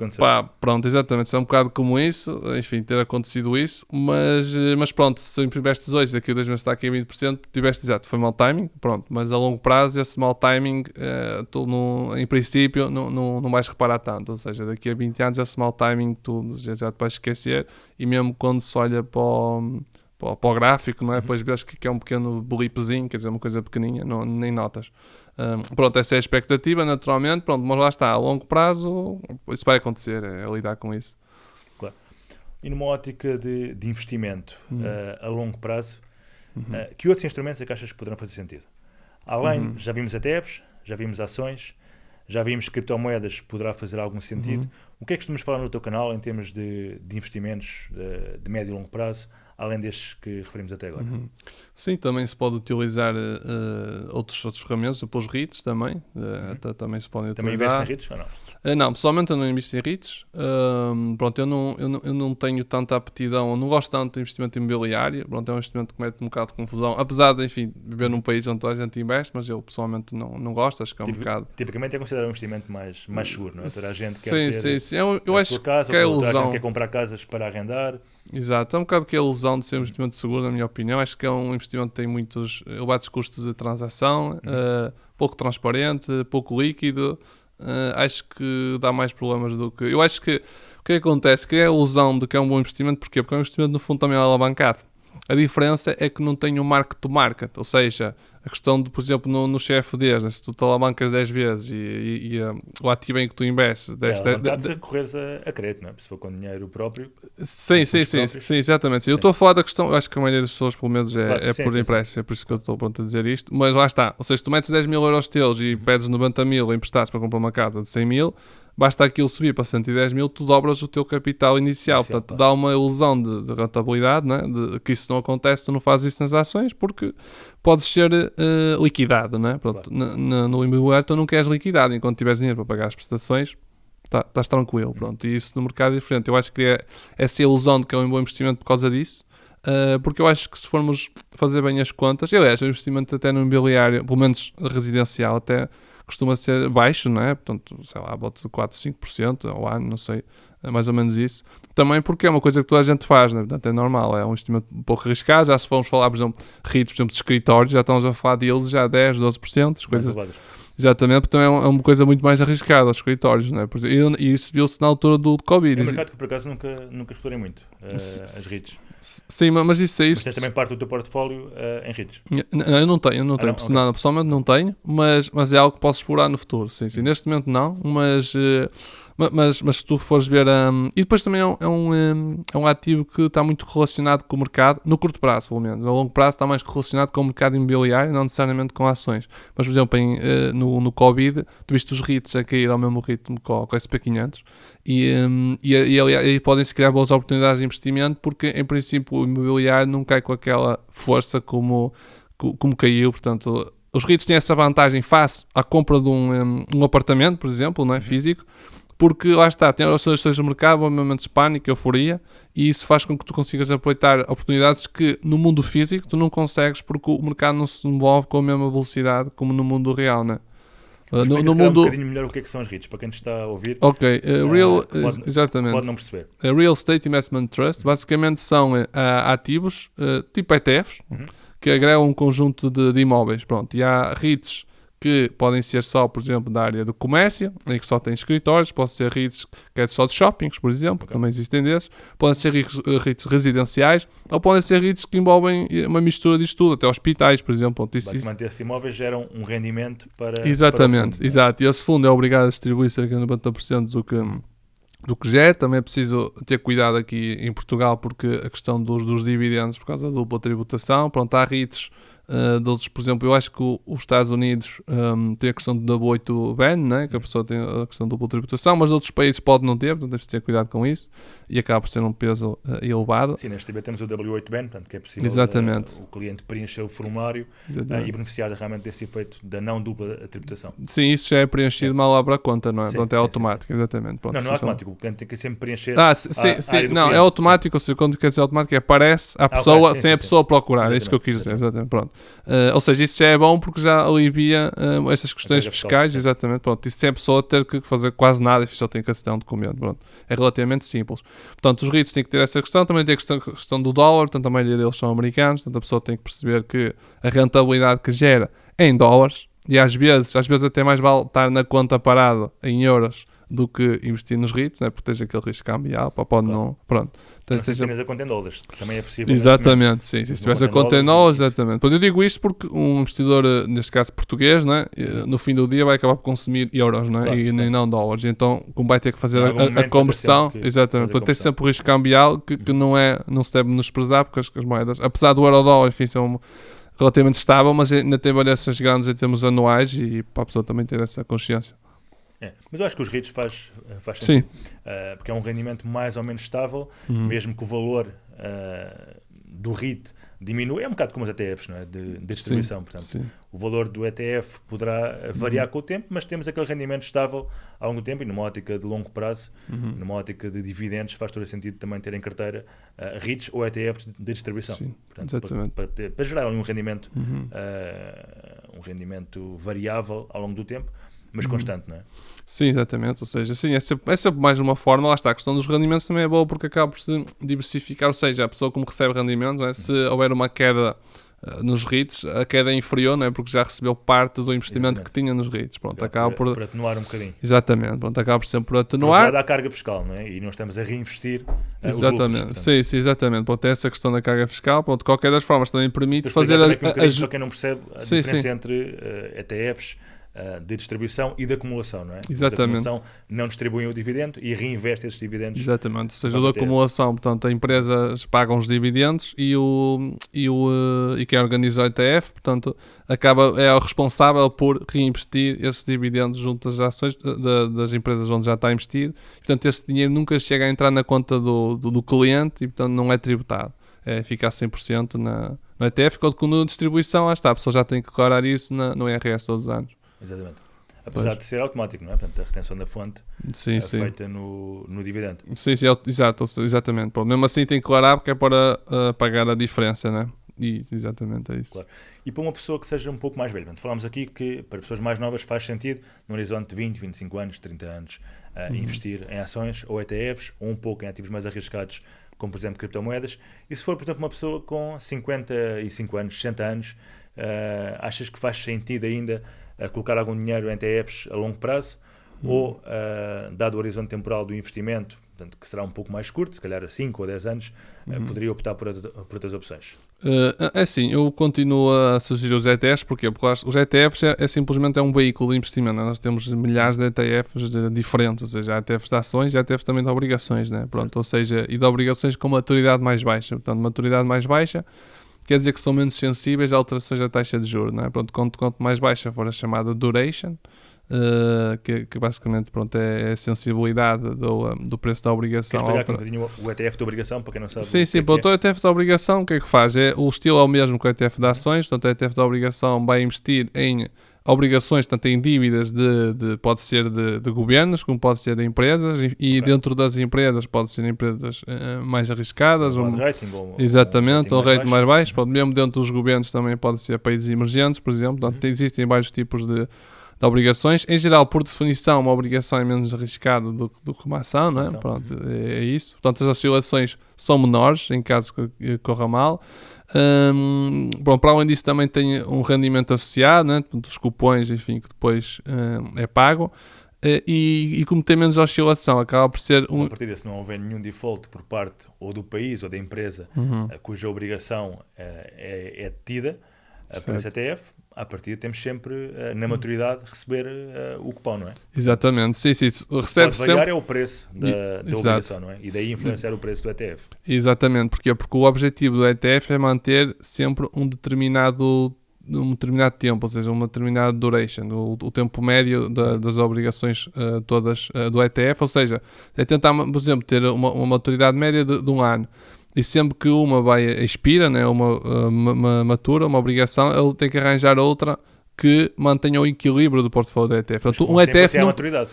pronto, exatamente, é um bocado como isso, enfim, ter acontecido isso, mas pronto, se investes hoje, daqui a 2 meses está aqui a 20%, tiveste, exato, foi mau timing, pronto, mas a longo prazo esse mau timing, tu em princípio não vais reparar tanto, ou seja, daqui a 20 anos esse mau timing tu já te vais esquecer, e mesmo quando se olha para o gráfico, não é? Depois vês que é um pequeno blipzinho, quer dizer, uma coisa pequeninha, nem notas. Pronto, essa é a expectativa, naturalmente, pronto, mas lá está, a longo prazo isso vai acontecer, é lidar com isso. Claro. E numa ótica de investimento a longo prazo, que outros instrumentos é que achas que poderão fazer sentido? Além, já vimos ETFs, já vimos ações, já vimos que criptomoedas poderá fazer algum sentido. O que é que costumas falar no teu canal em termos de investimentos de médio e longo prazo, além destes que referimos até agora? Sim, também se pode utilizar outros ferramentas, depois REITs também, também se podem também utilizar. Também investes em REITs ou não? Não, pessoalmente eu não invisto em REITs. Pronto, eu não tenho tanta aptidão, eu não gosto tanto de investimento imobiliário. Pronto, é um investimento que mete um bocado de confusão, apesar de, enfim, viver num país onde toda a gente investe, mas eu pessoalmente não gosto, acho que é um bocado... Tipicamente é considerado um investimento mais seguro, não é? Toda a gente quer ter eu acho casa, que é ilusão. Toda a gente quer comprar casas para arrendar. Exato, é um bocado que é a ilusão de ser um investimento seguro, na minha opinião. Acho que é um investimento que tem muitos elevados custos de transação, pouco transparente, pouco líquido. Acho que dá mais problemas do que... Eu acho que o que acontece, que é a ilusão de que é um bom investimento, porquê? Porque é um investimento no fundo também alavancado. A diferença é que não tem um market to market, ou seja, a questão de, por exemplo, nos CFDs, né? Se tu te alavancas 10 vezes e o ativo em que tu investes... Se correres a crédito, não é? Se for com dinheiro próprio... Sim, exatamente. Sim. Eu estou a falar da questão, eu acho que a maioria das pessoas, pelo menos, por empréstimo, é por isso que eu estou pronto a dizer isto, mas lá está. Ou seja, se tu metes 10 mil euros teus e pedes 90 mil emprestados para comprar uma casa de 100 mil, basta aquilo subir para 110 mil, tu dobras o teu capital inicial. Portanto, dá uma ilusão de rentabilidade, né? Que isso não acontece, tu não fazes isso nas ações, porque podes ser liquidado. Né? Pronto, claro. No imobiliário tu não queres liquidado, enquanto tiveres dinheiro para pagar as prestações, estás tranquilo. Pronto. E isso no mercado é diferente. Eu acho que é essa ilusão de que é um bom investimento por causa disso, porque eu acho que se formos fazer bem as contas, aliás, o investimento até no imobiliário, pelo menos residencial, até costuma ser baixo, não é? Portanto, sei lá, à volta de 4, 5% ao ano, não sei, mais ou menos isso. Também porque é uma coisa que toda a gente faz, né? Portanto, é normal, é um investimento um pouco arriscado. Já se formos falar, por exemplo, REITs, por exemplo, de escritórios, já estamos a falar deles já 10, 12%, as coisas... Exatamente, porque também é uma coisa muito mais arriscada aos escritórios, né? E isso viu-se na altura do Covid. É um mercado que, por acaso, nunca explorei muito, as REITs. Sim, mas isso é isso. Mas tens também parte do teu portfólio em REITs? Eu não tenho. Não, pessoalmente não tenho, mas é algo que posso explorar no futuro. Sim. Neste momento não, mas se tu fores ver... e depois também é um ativo que está muito relacionado com o mercado, no curto prazo, pelo menos. A longo prazo está mais relacionado com o mercado imobiliário, não necessariamente com ações. Mas, por exemplo, no Covid, tu viste os REITs a cair ao mesmo ritmo que o SP500 e podem-se criar boas oportunidades de investimento, porque, em princípio, o imobiliário não cai com aquela força como caiu. Portanto, os REITs têm essa vantagem face à compra de um apartamento, por exemplo, não é? Físico, porque lá está, tem as oscilações do mercado, momentos de pânico, euforia, e isso faz com que tu consigas aproveitar oportunidades que no mundo físico tu não consegues, porque o mercado não se move com a mesma velocidade como no mundo real, né? No mundo... um bocadinho melhor o que são as REITs, para quem nos está a ouvir. Ok, exatamente. Pode não perceber. Real Estate Investment Trust, basicamente são ativos, tipo ETFs, que agregam um conjunto de imóveis. Pronto, e há REITs que podem ser só, por exemplo, da área do comércio, em que só tem escritórios, podem ser REITs que é só de shoppings, por exemplo, também existem desses, podem ser REITs residenciais, ou podem ser REITs que envolvem uma mistura disto tudo, até hospitais, por exemplo. Basicamente, esses imóveis geram um rendimento para Exatamente, para o fundo, exato. E esse fundo é obrigado a distribuir cerca de 90% do que gera. Também é preciso ter cuidado aqui em Portugal, porque a questão dos dividendos, por causa da dupla tributação, pronto, há REITs de outros, por exemplo, eu acho que os Estados Unidos tem a questão do W8 ban, né? Que a pessoa tem a questão da dupla tributação, mas outros países pode não ter, portanto deve-se ter cuidado com isso, e acaba por ser um peso elevado. Sim, neste TB temos o W8 ban, portanto que é possível o cliente preencher o formulário e beneficiar realmente desse efeito da não dupla tributação. Sim, isso já é preenchido mal lá para a conta, não é? Portanto, é automático, exatamente. Pronto, não é automático, o cliente tem que sempre preencher não, é automático, ou seja, quando quer dizer automático, aparece à pessoa sem a pessoa procurar, é isso que eu quis dizer, exatamente, pronto. Ou seja, isso já é bom porque já alivia estas questões fiscais, exatamente, pronto, isso sem a pessoa ter que fazer quase nada, só tem que assinar um documento, pronto, é relativamente simples. Portanto, os REITs têm que ter essa questão, também tem a questão do dólar, portanto, a maioria deles são americanos, portanto, a pessoa tem que perceber que a rentabilidade que gera é em dólares, e às vezes até mais vale estar na conta parado em euros do que investir nos REITs, né? Porque tens aquele risco cambial, pode não, pronto. Tens a conta em dólares, também é possível. Exatamente, sim, se tivesse a conta em dólares, exatamente. Eu digo isto porque um investidor, neste caso português, né? No fim do dia vai acabar por consumir euros, né? Claro, e não dólares, então como vai ter que fazer a conversão, exatamente. Então tem sempre o risco cambial que não se deve menosprezar, porque as moedas, apesar do euro-dólar, enfim, são relativamente estável, mas ainda tem variações grandes em termos anuais e para a pessoa também ter essa consciência. Mas eu acho que os REITs faz sentido, porque é um rendimento mais ou menos estável, mesmo que o valor do REIT diminua, é um bocado como os ETFs, não é? de distribuição, sim, portanto, sim. O valor do ETF poderá variar com o tempo, mas temos aquele rendimento estável ao longo do tempo e numa ótica de longo prazo, numa ótica de dividendos, faz todo o sentido também ter em carteira REITs ou ETFs de distribuição. Sim, portanto, para gerar um rendimento variável ao longo do tempo, mas constante, não é? Sim, exatamente, ou seja, sim, é sempre mais uma forma, lá está, a questão dos rendimentos também é boa porque acaba por se diversificar, ou seja, a pessoa como recebe rendimentos, não é? Se houver uma queda nos REITs, a queda é inferior, não é? Porque já recebeu parte do investimento Exatamente. que tinha nos REITs. Pronto, Por atenuar um bocadinho. Exatamente, pronto, acaba por sempre por Por atenuar. outro lado, há carga fiscal, não é? E nós estamos a reinvestir Exatamente, os lucros. sim, exatamente. Pronto, tem essa questão da carga fiscal. Pronto, de qualquer das formas também permite fazer para quem não percebe a diferença entre ETFs de distribuição e de acumulação, não é? Exatamente. Os de acumulação não distribuem o dividendo e reinvestem esses dividendos. Exatamente, ou seja, o da acumulação, portanto, as empresas pagam os dividendos e quem organiza o ETF, portanto, é o responsável por reinvestir esses dividendos junto às ações das empresas onde já está investido. Portanto, esse dinheiro nunca chega a entrar na conta do cliente e, portanto, não é tributado. Fica a 100% no ETF, quando na distribuição, lá está, a pessoa já tem que declarar isso no IRS todos os anos. Exatamente. Apesar de ser automático, não é? Portanto, a retenção da fonte é feita no dividendo. Sim, exatamente. Pô, mesmo assim tem que declarar porque é para pagar a diferença, né? E exatamente é isso. Claro. E para uma pessoa que seja um pouco mais velha, portanto, falámos aqui que para pessoas mais novas faz sentido, no horizonte de 20, 25 anos, 30 anos, investir em ações ou ETFs, ou um pouco em ativos mais arriscados, como por exemplo criptomoedas. E se for, por exemplo, uma pessoa com 55 anos, 60 anos, achas que faz sentido ainda colocar algum dinheiro em ETFs a longo prazo ou, dado o horizonte temporal do investimento, portanto, que será um pouco mais curto, se calhar a 5 ou 10 anos, poderia optar por outras opções? É assim, eu continuo a sugerir os ETFs, porquê? Porque os ETFs simplesmente um veículo de investimento, né? Nós temos milhares de ETFs diferentes, ou seja, há ETFs de ações e há ETFs também de obrigações, né? Pronto, ou seja, e de obrigações com maturidade mais baixa. Portanto, maturidade mais baixa quer dizer que são menos sensíveis a alterações da taxa de juros, não é? Pronto, quanto mais baixa for a chamada duration, que basicamente pronto, é a sensibilidade do preço da obrigação. Queres explicar um bocadinho o ETF da obrigação, para quem não sabe? Sim, pronto, o ETF da obrigação, o que é que faz? O estilo é o mesmo que o ETF de ações, portanto, o ETF da obrigação vai investir em obrigações, tanto em dívidas pode ser de governos, como pode ser de empresas, e dentro das empresas pode ser empresas mais arriscadas, exatamente, um rating mais baixo, mesmo dentro dos governos também pode ser países emergentes, por exemplo, portanto, existem vários tipos de obrigações. Em geral, por definição, uma obrigação é menos arriscada do que uma ação, não é? Pronto, é isso. Portanto, as oscilações são menores, em caso que corra mal. Bom, para além disso, também tem um rendimento associado, né? Portanto, os cupons, enfim, que depois é pago. E como tem menos oscilação, acaba por ser a partir de se não houver nenhum default por parte ou do país ou da empresa cuja obrigação é detida por esse ETF, à partida temos sempre, na maturidade, receber o cupom, não é? Exatamente, sim. Recebe sempre... variar é o preço da obrigação, não é? E daí influenciar o preço do ETF. Exatamente, porque o objetivo do ETF é manter sempre um determinado tempo, ou seja, uma determinada duration, o tempo médio das obrigações todas do ETF, ou seja, é tentar, por exemplo, ter uma maturidade média de um ano. E sempre que uma expira, né, uma matura, uma obrigação, ele tem que arranjar outra que mantenha o equilíbrio do portfólio do ETF. Portanto, um ETF não... maturidade.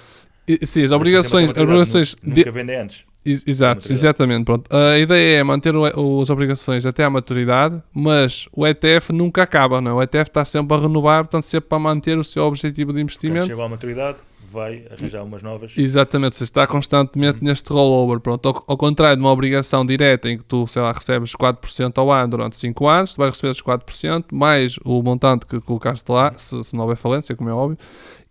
Sim, as obrigações nunca vendem antes. Exatamente. Pronto. A ideia é manter as obrigações até à maturidade, mas o ETF nunca acaba, não é? O ETF está sempre a renovar, portanto, sempre para manter o seu objetivo de investimento. Quando chega à maturidade, vai arranjar umas novas. Exatamente, você está constantemente neste rollover. Pronto, ao contrário de uma obrigação direta em que tu, sei lá, recebes 4% ao ano durante 5 anos, tu vais receber esses 4% mais o montante que colocaste lá, se não houver falência, como é óbvio,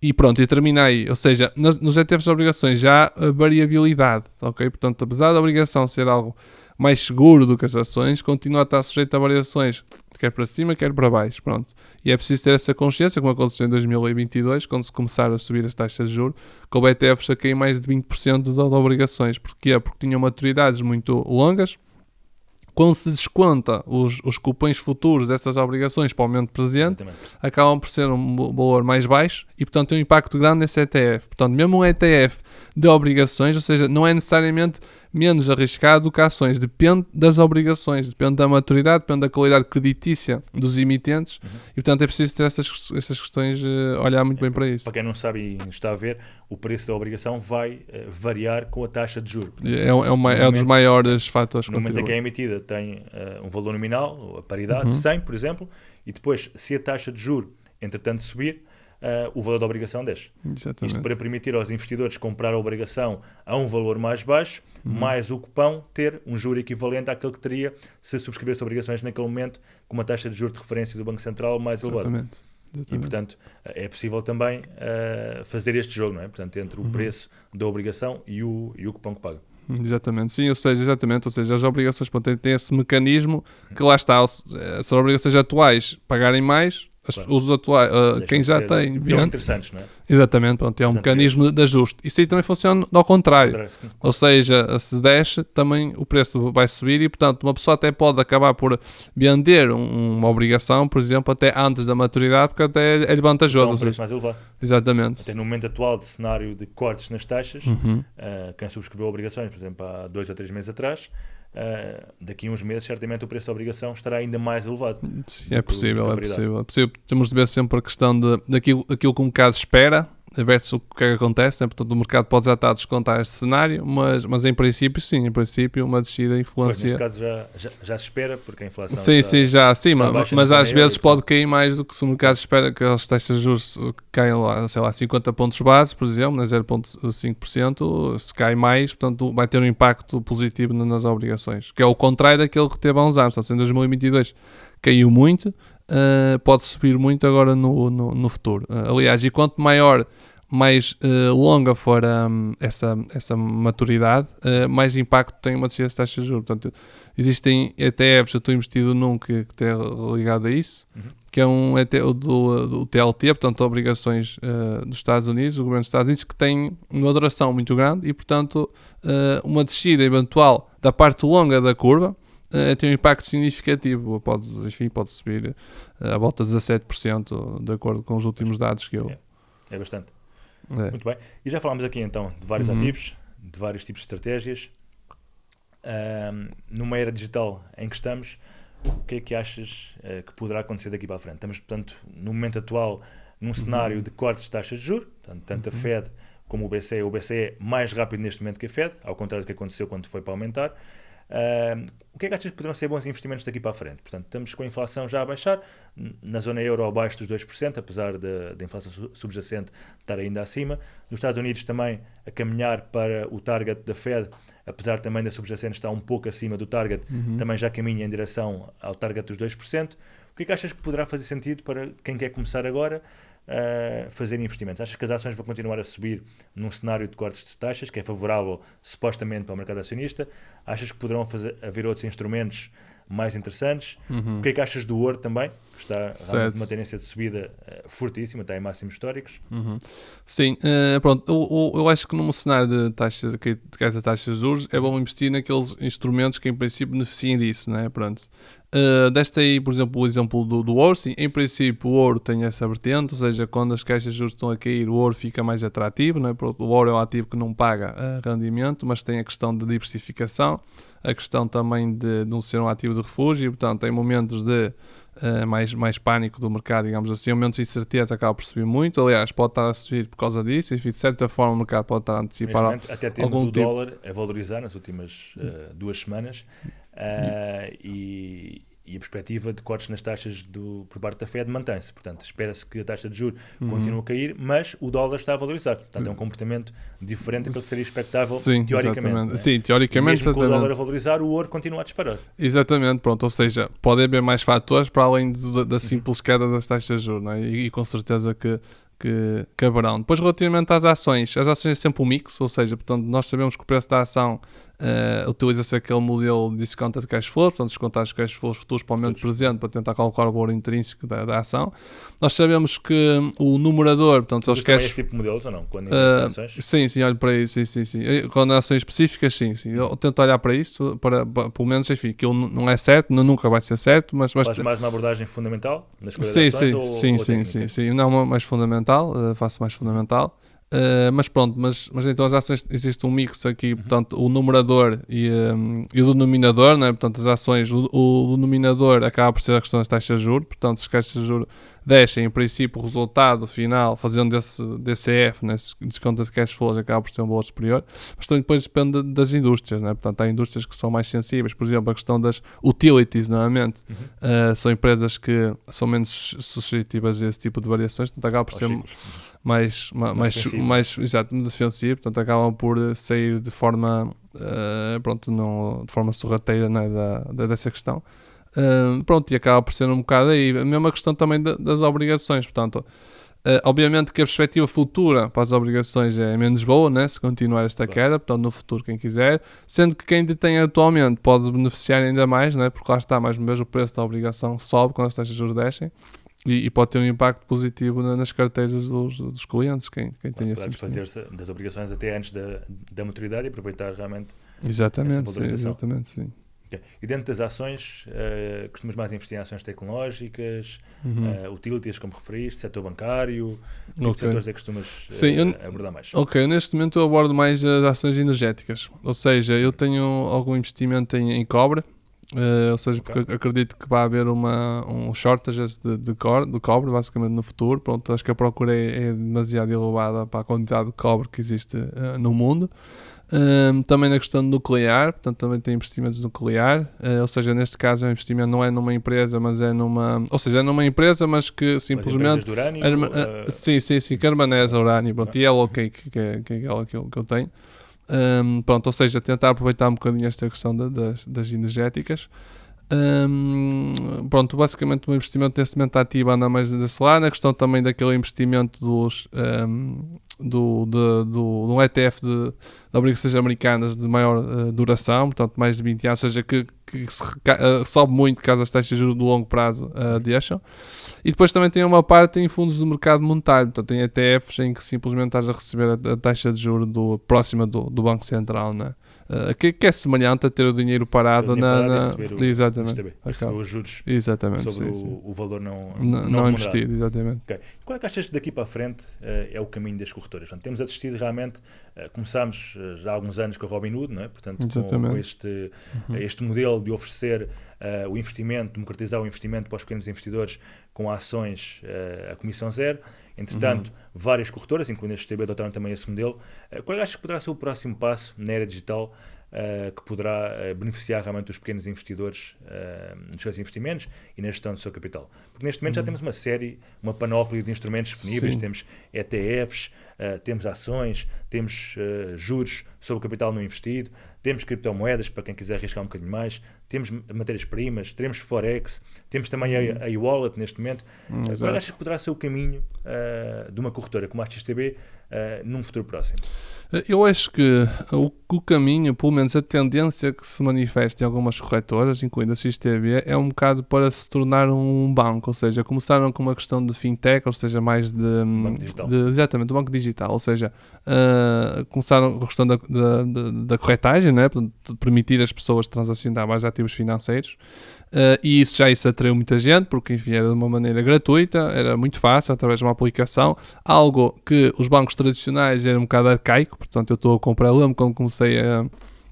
e pronto, e termina aí. Ou seja, nos ETFs de obrigações já há variabilidade, ok? Portanto, apesar da obrigação ser algo mais seguro do que as ações, continua a estar sujeito a variações, quer para cima, quer para baixo, pronto. E é preciso ter essa consciência, como aconteceu em 2022, quando se começaram a subir as taxas de juros, que o ETFs a cair mais de 20% de obrigações. Porquê? Porque tinham maturidades muito longas. Quando se desconta os cupons futuros dessas obrigações para o momento presente, acabam por ser um valor mais baixo e, portanto, tem um impacto grande nesse ETF. Portanto, mesmo um ETF de obrigações, ou seja, não é necessariamente menos arriscado do que ações, depende das obrigações, depende da maturidade, depende da qualidade creditícia dos emitentes e, portanto, é preciso ter essas questões, olhar muito bem para isso. Para quem não sabe e está a ver, o preço da obrigação vai variar com a taxa de juros. É um dos maiores fatores. No momento em que é emitida tem um valor nominal, a paridade, 100, por exemplo, e depois, se a taxa de juros, entretanto, subir, o valor da obrigação desce. Exatamente. Isto para permitir aos investidores comprar a obrigação a um valor mais baixo, mais o cupão ter um juro equivalente àquele que teria se subscrevesse obrigações naquele momento com uma taxa de juros de referência do Banco Central mais elevada. Exatamente. E, portanto, é possível também fazer este jogo, não é? Portanto, entre o preço da obrigação e o cupom que paga. Exatamente, sim, ou seja, as obrigações têm esse mecanismo que lá está, se as obrigações atuais pagarem mais, Claro. os atuais, quem já tem... Tão interessantes, não é? Exatamente, pronto, é um mecanismo de ajuste. Isso aí também funciona ao contrário. Ou seja, se desce, também o preço vai subir e, portanto, uma pessoa até pode acabar por vender uma obrigação, por exemplo, até antes da maturidade, porque até é vantajoso. Então, um preço mais elevado. Exatamente. Até no momento atual de cenário de cortes nas taxas, quem subscreveu obrigações, por exemplo, há 2 ou 3 meses atrás, daqui a uns meses, certamente o preço da obrigação estará ainda mais elevado. Sim, é possível. Temos de ver sempre a questão daquilo que o mercado espera versus o que é que acontece, né? Portanto, o mercado pode já estar a descontar este cenário, mas em princípio, sim, uma descida influencia. Pois, neste caso já se espera, porque a inflação já acima, mas às vezes e, pode cair mais do que se o mercado espera que as taxas de juros caiam lá, sei lá, 50 pontos base, por exemplo, né, 0,5%, se cai mais, portanto, vai ter um impacto positivo nas obrigações, que é o contrário daquele que teve há uns anos. Portanto, em 2022 caiu muito, pode subir muito agora no futuro. Aliás, e quanto mais longa for essa maturidade, mais impacto tem uma descida das taxas de juros. Portanto, existem ETFs, eu estou investido num que está ligado a isso, que é um ETF do TLT, portanto, obrigações dos Estados Unidos, do governo dos Estados Unidos, que tem uma duração muito grande e, portanto, uma descida eventual da parte longa da curva tem um impacto significativo, pode subir a volta de 17%, de acordo com os últimos dados que eu... É bastante. Muito bem. E já falámos aqui então de vários ativos, de vários tipos de estratégias. Numa era digital em que estamos, o que é que achas que poderá acontecer daqui para a frente? Estamos, portanto, no momento atual, num cenário de cortes de taxas de juros, portanto, tanto a Fed como o BCE mais rápido neste momento que a Fed, ao contrário do que aconteceu quando foi para aumentar. O que é que achas que poderão ser bons investimentos daqui para a frente? Portanto, estamos com a inflação já a baixar, na zona euro abaixo dos 2%, apesar da inflação subjacente estar ainda acima. Nos Estados Unidos também a caminhar para o target da Fed, apesar também da subjacente estar um pouco acima do target, também já caminha em direção ao target dos 2%. O que é que achas que poderá fazer sentido para quem quer começar agora a fazer investimentos? Achas que as ações vão continuar a subir num cenário de cortes de taxas, que é favorável supostamente para o mercado acionista? Achas que poderão haver outros instrumentos mais interessantes? O que é que achas do ouro também, que está realmente uma tendência de subida fortíssima, está em máximos históricos? Sim, pronto, eu acho que num cenário de queda de taxas de juros é bom investir naqueles instrumentos que em princípio beneficiem disso, né? Pronto. Deste aí, por exemplo, o exemplo do ouro, sim, em princípio o ouro tem essa vertente, ou seja, quando as taxas de juros estão a cair, o ouro fica mais atrativo, né? O ouro é um ativo que não paga rendimento, mas tem a questão de diversificação, a questão também de não ser um ativo de refúgio, e, portanto, em momentos de mais pânico do mercado, digamos assim, momentos de incerteza acaba por subir muito. Aliás, pode estar a subir por causa disso, e de certa forma o mercado pode estar a antecipar até temos o dólar a valorizar nas últimas 2 semanas, e a perspectiva de cortes nas taxas por parte da Fed mantém-se. Portanto, espera-se que a taxa de juros continue a cair, mas o dólar está a valorizar. Portanto, é um comportamento diferente daquilo que seria expectável, teoricamente. É? Sim, teoricamente. Mesmo com o dólar a valorizar, o ouro continua a disparar. Exatamente, pronto. Ou seja, pode haver mais fatores para além da simples queda das taxas de juros, não é? E com certeza que haverão. Depois, relativamente às ações é sempre um mix, ou seja, portanto, nós sabemos que o preço da ação utiliza-se aquele modelo de discounted cash flow, portanto, descontar os cash flows futuros para o momento presente para tentar calcular o valor intrínseco da ação. Nós sabemos que o numerador, portanto, são os cash... esse tipo de modelos ou não? Quando ações? Sim, olho para isso, sim. Quando ações específicas, sim. Eu tento olhar para isso, para pelo menos, enfim, aquilo não é certo, nunca vai ser certo, mas faz mais uma abordagem fundamental nas escolha de ações? Sim. Não, mais fundamental, faço mais fundamental. Mas pronto, mas então as ações, existe um mix aqui, portanto, o numerador e o denominador, né? Portanto, as ações, o denominador acaba por ser a questão das taxas de juros, portanto, se as taxas de juros descem, em princípio, o resultado final, fazendo desse DCF, né? Desconto de cash flows, acaba por ser um valor superior, mas também depois depende das indústrias, né? Portanto, há indústrias que são mais sensíveis, por exemplo, a questão das utilities, novamente, são empresas que são menos suscetíveis a esse tipo de variações, portanto, acaba por ser mais exato, defensivo, portanto acabam por sair de forma de forma sorrateira, né, dessa questão. E acaba por ser um bocado aí. A mesma questão também das obrigações, portanto, obviamente que a perspectiva futura para as obrigações é menos boa, né, se continuar esta queda, portanto no futuro quem quiser, sendo que quem detém atualmente pode beneficiar ainda mais, né, porque lá está, mais uma vez o preço da obrigação sobe quando as taxas de juros descem. E pode ter um impacto positivo nas carteiras dos clientes, quem tem esse fazer-se das obrigações até antes da maturidade e aproveitar realmente exatamente, essa valorização. Exatamente, sim. Okay. E dentro das ações, costumas mais investir em ações tecnológicas, utilities, como referiste, setor bancário, que tipo de setores é que costumas abordar mais? Ok, neste momento eu abordo mais as ações energéticas, ou seja, eu tenho algum investimento em cobre, ou seja, porque acredito que vai haver um shortage de cobre, basicamente, no futuro. Pronto, acho que a procura é demasiado elevada para a quantidade de cobre que existe no mundo. Também na questão nuclear, portanto, também tem investimentos nuclear, ou seja, neste caso o investimento não é numa empresa, mas é numa... Ou seja, é numa empresa, mas que simplesmente... De urânio? Sim, que armazenam urânio, pronto, e é o que é aquela que eu tenho. Ou seja, tentar aproveitar um bocadinho esta questão das energéticas. Basicamente o investimento nesse momento ativo anda mais desse lado. A questão também daquele investimento do ETF de obrigações americanas de maior duração, portanto mais de 20 anos, ou seja, que sobe muito caso as taxas de juros de longo prazo deixam. E depois também tem uma parte em fundos do mercado monetário, portanto tem ETFs em que simplesmente estás a receber a taxa de juros próxima do Banco Central, né? Que é semelhante a ter o dinheiro parado exatamente, receber os juros sobre o valor não investido, exatamente. Okay. Qual é que achas que daqui para a frente é o caminho das corretoras? Portanto, temos assistido realmente, começámos já há alguns anos com a Robinhood, não é? Portanto, com este modelo de oferecer o investimento, democratizar o investimento para os pequenos investidores com ações a comissão zero. Entretanto, várias corretoras, incluindo a XTB, adotaram também esse modelo. Qual achas que poderá ser o próximo passo na era digital que poderá beneficiar realmente os pequenos investidores nos seus investimentos e na gestão do seu capital? Porque neste momento já temos uma panóplia de instrumentos disponíveis. Sim. Temos ETFs, temos ações, temos juros sobre o capital não investido, temos criptomoedas para quem quiser arriscar um bocadinho mais, temos matérias-primas, temos Forex, temos também a e-wallet neste momento. Qual achas que poderá ser o caminho de uma corretora como a XTB num futuro próximo? Eu acho que o caminho, pelo menos a tendência que se manifesta em algumas corretoras, incluindo a XTB, é um bocado para se tornar um banco, ou seja, começaram com uma questão de fintech, ou seja, mais banco digital. Exatamente, do banco digital, ou seja, começaram com a questão da corretagem, né, de permitir as pessoas transacionar mais ativos financeiros. E isso atraiu muita gente, porque enfim, era de uma maneira gratuita, era muito fácil, através de uma aplicação, algo que os bancos tradicionais era um bocado arcaico. Portanto, eu estou a comprar, lembro quando comecei a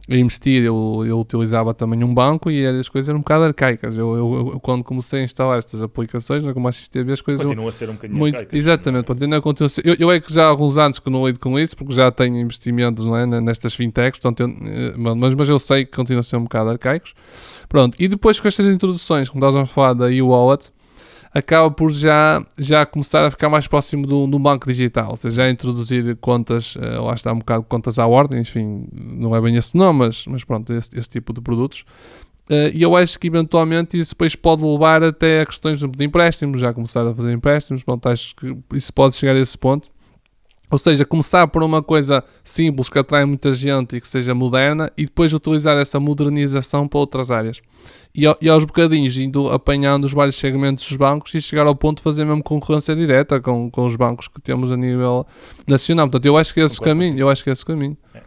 investir, eu utilizava também um banco e as coisas eram um bocado arcaicas. Eu quando comecei a instalar estas aplicações, como a XTB, as coisas continua a ser um bocadinho arcaicas. Exatamente, ainda continua a ser. Eu é que já há alguns anos que não lido com isso, porque já tenho investimentos, não é, nestas fintechs, portanto, mas eu sei que continua a ser um bocado arcaicos. Pronto, e depois com estas introduções, como estás a falar da e-wallet, acaba por já começar a ficar mais próximo do banco digital, ou seja, já introduzir contas, lá está um bocado contas à ordem, enfim, não é bem esse nome, mas pronto, esse tipo de produtos. E eu acho que eventualmente isso depois pode levar até a questões de empréstimos, já começar a fazer empréstimos, pronto, acho que isso pode chegar a esse ponto. Ou seja, começar por uma coisa simples que atrai muita gente e que seja moderna e depois utilizar essa modernização para outras áreas. E aos bocadinhos indo apanhando os vários segmentos dos bancos e chegar ao ponto de fazer mesmo concorrência direta com os bancos que temos a nível nacional. Portanto, eu acho que é esse caminho.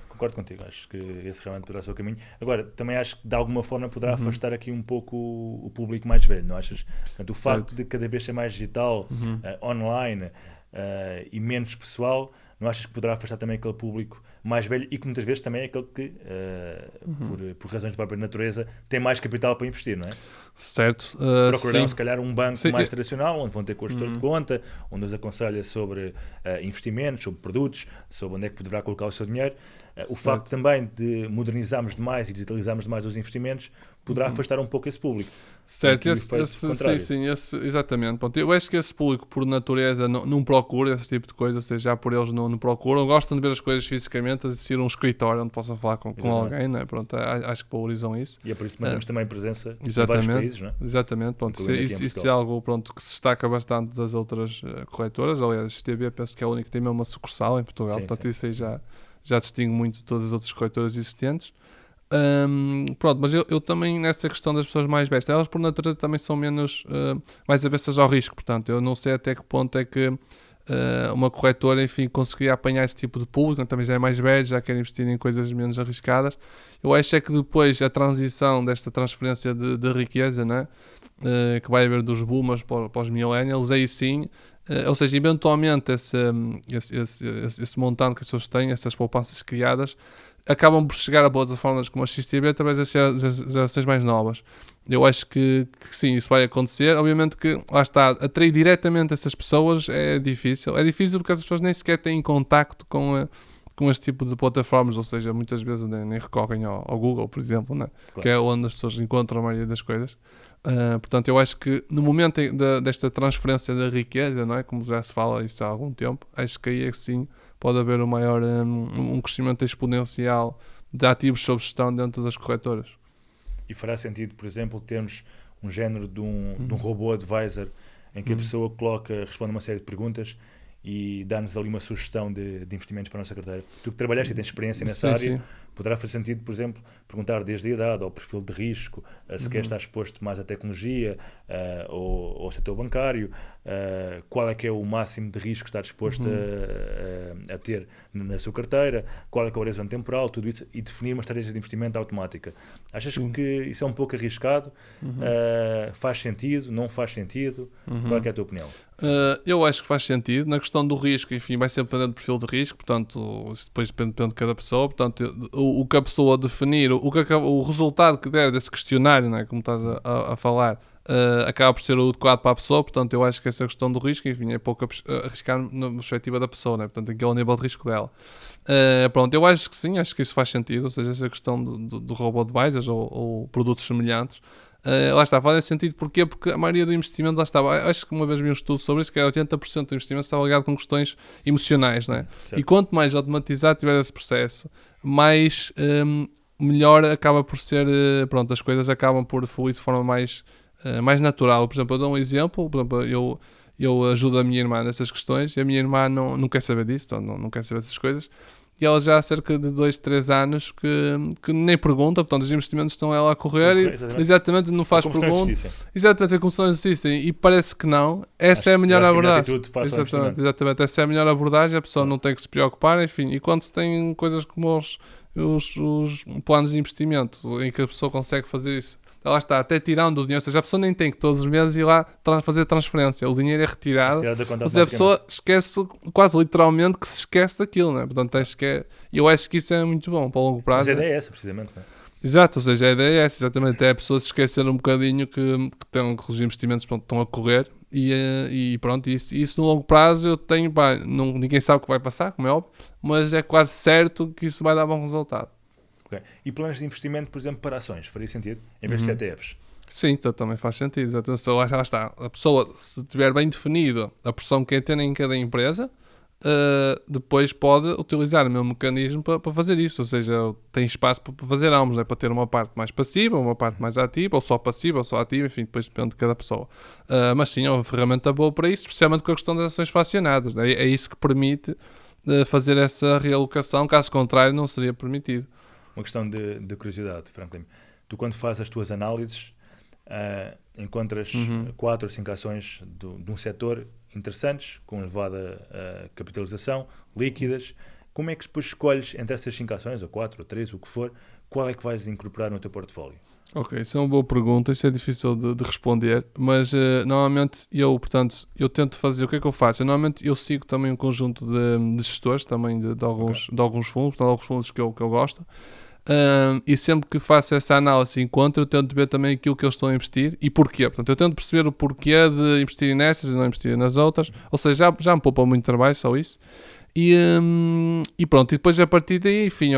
Concordo contigo, acho que esse realmente poderá ser o caminho. Agora, também acho que de alguma forma poderá afastar aqui um pouco o público mais velho, não achas? Portanto, o facto de cada vez ser mais digital, online e menos pessoal, não achas que poderá afastar também aquele público mais velho e que muitas vezes também é aquele que, por razões de própria natureza, tem mais capital para investir, não é? Certo. Procurarão, Sim. se calhar, um banco Sim, mais tradicional, onde vão ter com o gestor de conta, onde os aconselha sobre investimentos, sobre produtos, sobre onde é que poderá colocar o seu dinheiro. O facto também de modernizarmos demais e digitalizarmos demais os investimentos poderá afastar um pouco esse público. Certo, exatamente. Pronto, eu acho que esse público, por natureza, não procura esse tipo de coisa, ou seja, já por eles não procuram, gostam de ver as coisas fisicamente, assistir a um escritório onde possam falar com alguém, né? Pronto, acho que valorizam isso. E é por isso que mantemos também presença em vários países, não é? Exatamente, pronto, isso é algo, pronto, que se destaca bastante das outras corretoras. Aliás, a XTB penso que é a única que tem mesmo uma sucursal em Portugal, portanto isso aí já distingue muito de todas as outras corretoras existentes. Pronto, mas eu também, nessa questão das pessoas mais bestas, elas por natureza também são menos mais avessas ao risco, portanto eu não sei até que ponto é que uma corretora, enfim, conseguiria apanhar esse tipo de público, também já é mais velho, já quer investir em coisas menos arriscadas. Eu acho é que depois a transição desta transferência de riqueza, né, que vai haver dos boomers para os millennials, aí sim, ou seja, eventualmente esse montante que as pessoas têm, essas poupanças criadas, acabam por chegar a plataformas como a XTB através das gerações mais novas. Eu acho que sim, isso vai acontecer. Obviamente que, lá está, atrair diretamente essas pessoas é difícil. É difícil porque as pessoas nem sequer têm contacto com este tipo de plataformas, ou seja, muitas vezes nem recorrem ao Google, por exemplo, né? Claro. Que é onde as pessoas encontram a maioria das coisas. Portanto, eu acho que no momento desta transferência da riqueza, não é? Como já se fala isso há algum tempo, acho que aí é que sim pode haver um crescimento exponencial de ativos sob gestão dentro das corretoras. E fará sentido, por exemplo, termos um género de um robô advisor em que a pessoa responde uma série de perguntas e dá-nos ali uma sugestão de investimentos para a nossa carteira. Tu que trabalhaste e tens experiência nessa área, poderá fazer sentido, por exemplo, perguntar desde a idade, ao perfil de risco, se quer estar exposto mais à tecnologia ou ao setor bancário, qual é que é o máximo de risco que está disposto a ter na sua carteira, qual é que é o horizonte temporal, tudo isso, e definir uma estratégia de investimento automática. Achas que isso é um pouco arriscado? Faz sentido? Não faz sentido? Qual é que é a tua opinião? Eu acho que faz sentido. Na questão do risco, enfim, vai sempre depender do perfil de risco, portanto, isso depois depende de cada pessoa. Portanto, o que a pessoa definir, o resultado que der desse questionário, né, como estás a falar, acaba por ser o adequado para a pessoa. Portanto, eu acho que essa questão do risco, enfim, é pouco arriscar na perspectiva da pessoa, né? Portanto, aquele é o nível de risco dela. Pronto, eu acho que sim, acho que isso faz sentido, ou seja, essa questão do robot advisors ou produtos semelhantes. Lá está, faz sentido. Porquê? Porque a maioria do investimento, lá está, acho que uma vez vi um estudo sobre isso, que era 80% do investimento estava ligado com questões emocionais, não é? E quanto mais automatizado tiver esse processo, mais melhor acaba por ser, pronto, as coisas acabam por fluir de forma mais natural. Por exemplo, eu dou um exemplo, por exemplo, eu ajudo a minha irmã nessas questões e a minha irmã não quer saber disso, não quer saber essas coisas. E ela já há cerca de 2, 3 anos que nem pergunta, portanto os investimentos estão ela a correr exatamente, não faz pergunta. Exatamente, é como se não existissem. E parece que não. Essa é a melhor abordagem. Exatamente, essa é a melhor abordagem, a pessoa não tem que se preocupar, enfim. E quando se tem coisas como os planos de investimento, em que a pessoa consegue fazer isso, ela está até tirando o dinheiro, ou seja, a pessoa nem tem que todos os meses ir lá fazer transferência, o dinheiro é retirado, ou seja, a pessoa esquece, quase literalmente que se esquece daquilo, né? Portanto, eu acho que isso é muito bom para o longo prazo. Mas a ideia é essa, precisamente, não é? Exato, ou seja, a ideia é essa, exatamente, é a pessoa se esquecer um bocadinho que os investimentos estão a correr e pronto, isso no longo prazo eu tenho, ninguém sabe o que vai passar, como é óbvio, mas é quase certo que isso vai dar bom resultado. Okay. E planos de investimento, por exemplo, para ações, faria sentido? Em vez de ETFs? Sim, então também faz sentido. Exatamente. Lá está. A pessoa, se tiver bem definido a pressão que quer ter em cada empresa, depois pode utilizar o mesmo mecanismo para fazer isso. Ou seja, tem espaço para fazer ambos, né? Para ter uma parte mais passiva, uma parte mais ativa, ou só passiva, ou só ativa, enfim, depois depende de cada pessoa. Mas sim, é uma ferramenta boa para isso, especialmente com a questão das ações fracionadas. Né? É isso que permite fazer essa realocação, caso contrário não seria permitido. Uma questão de curiosidade, Franklin. Tu, quando fazes as tuas análises, encontras 4 ou 5 ações de um setor interessantes, com elevada capitalização, líquidas. Como é que depois escolhes entre essas 5 ações, ou 4 ou 3, o que for, qual é que vais incorporar no teu portfólio? Ok, isso é uma boa pergunta, isso é difícil de responder, mas normalmente eu tento fazer, o que é que eu faço? Normalmente eu sigo também um conjunto de gestores também de alguns fundos, portanto, alguns fundos que eu gosto, e sempre que faço essa análise e encontro, eu tento ver também aquilo que eles estão a investir e porquê. Portanto, eu tento perceber o porquê de investir nestas e não investir nas outras, ou seja, já me poupa muito trabalho, só isso. E pronto, e depois a partir daí, enfim,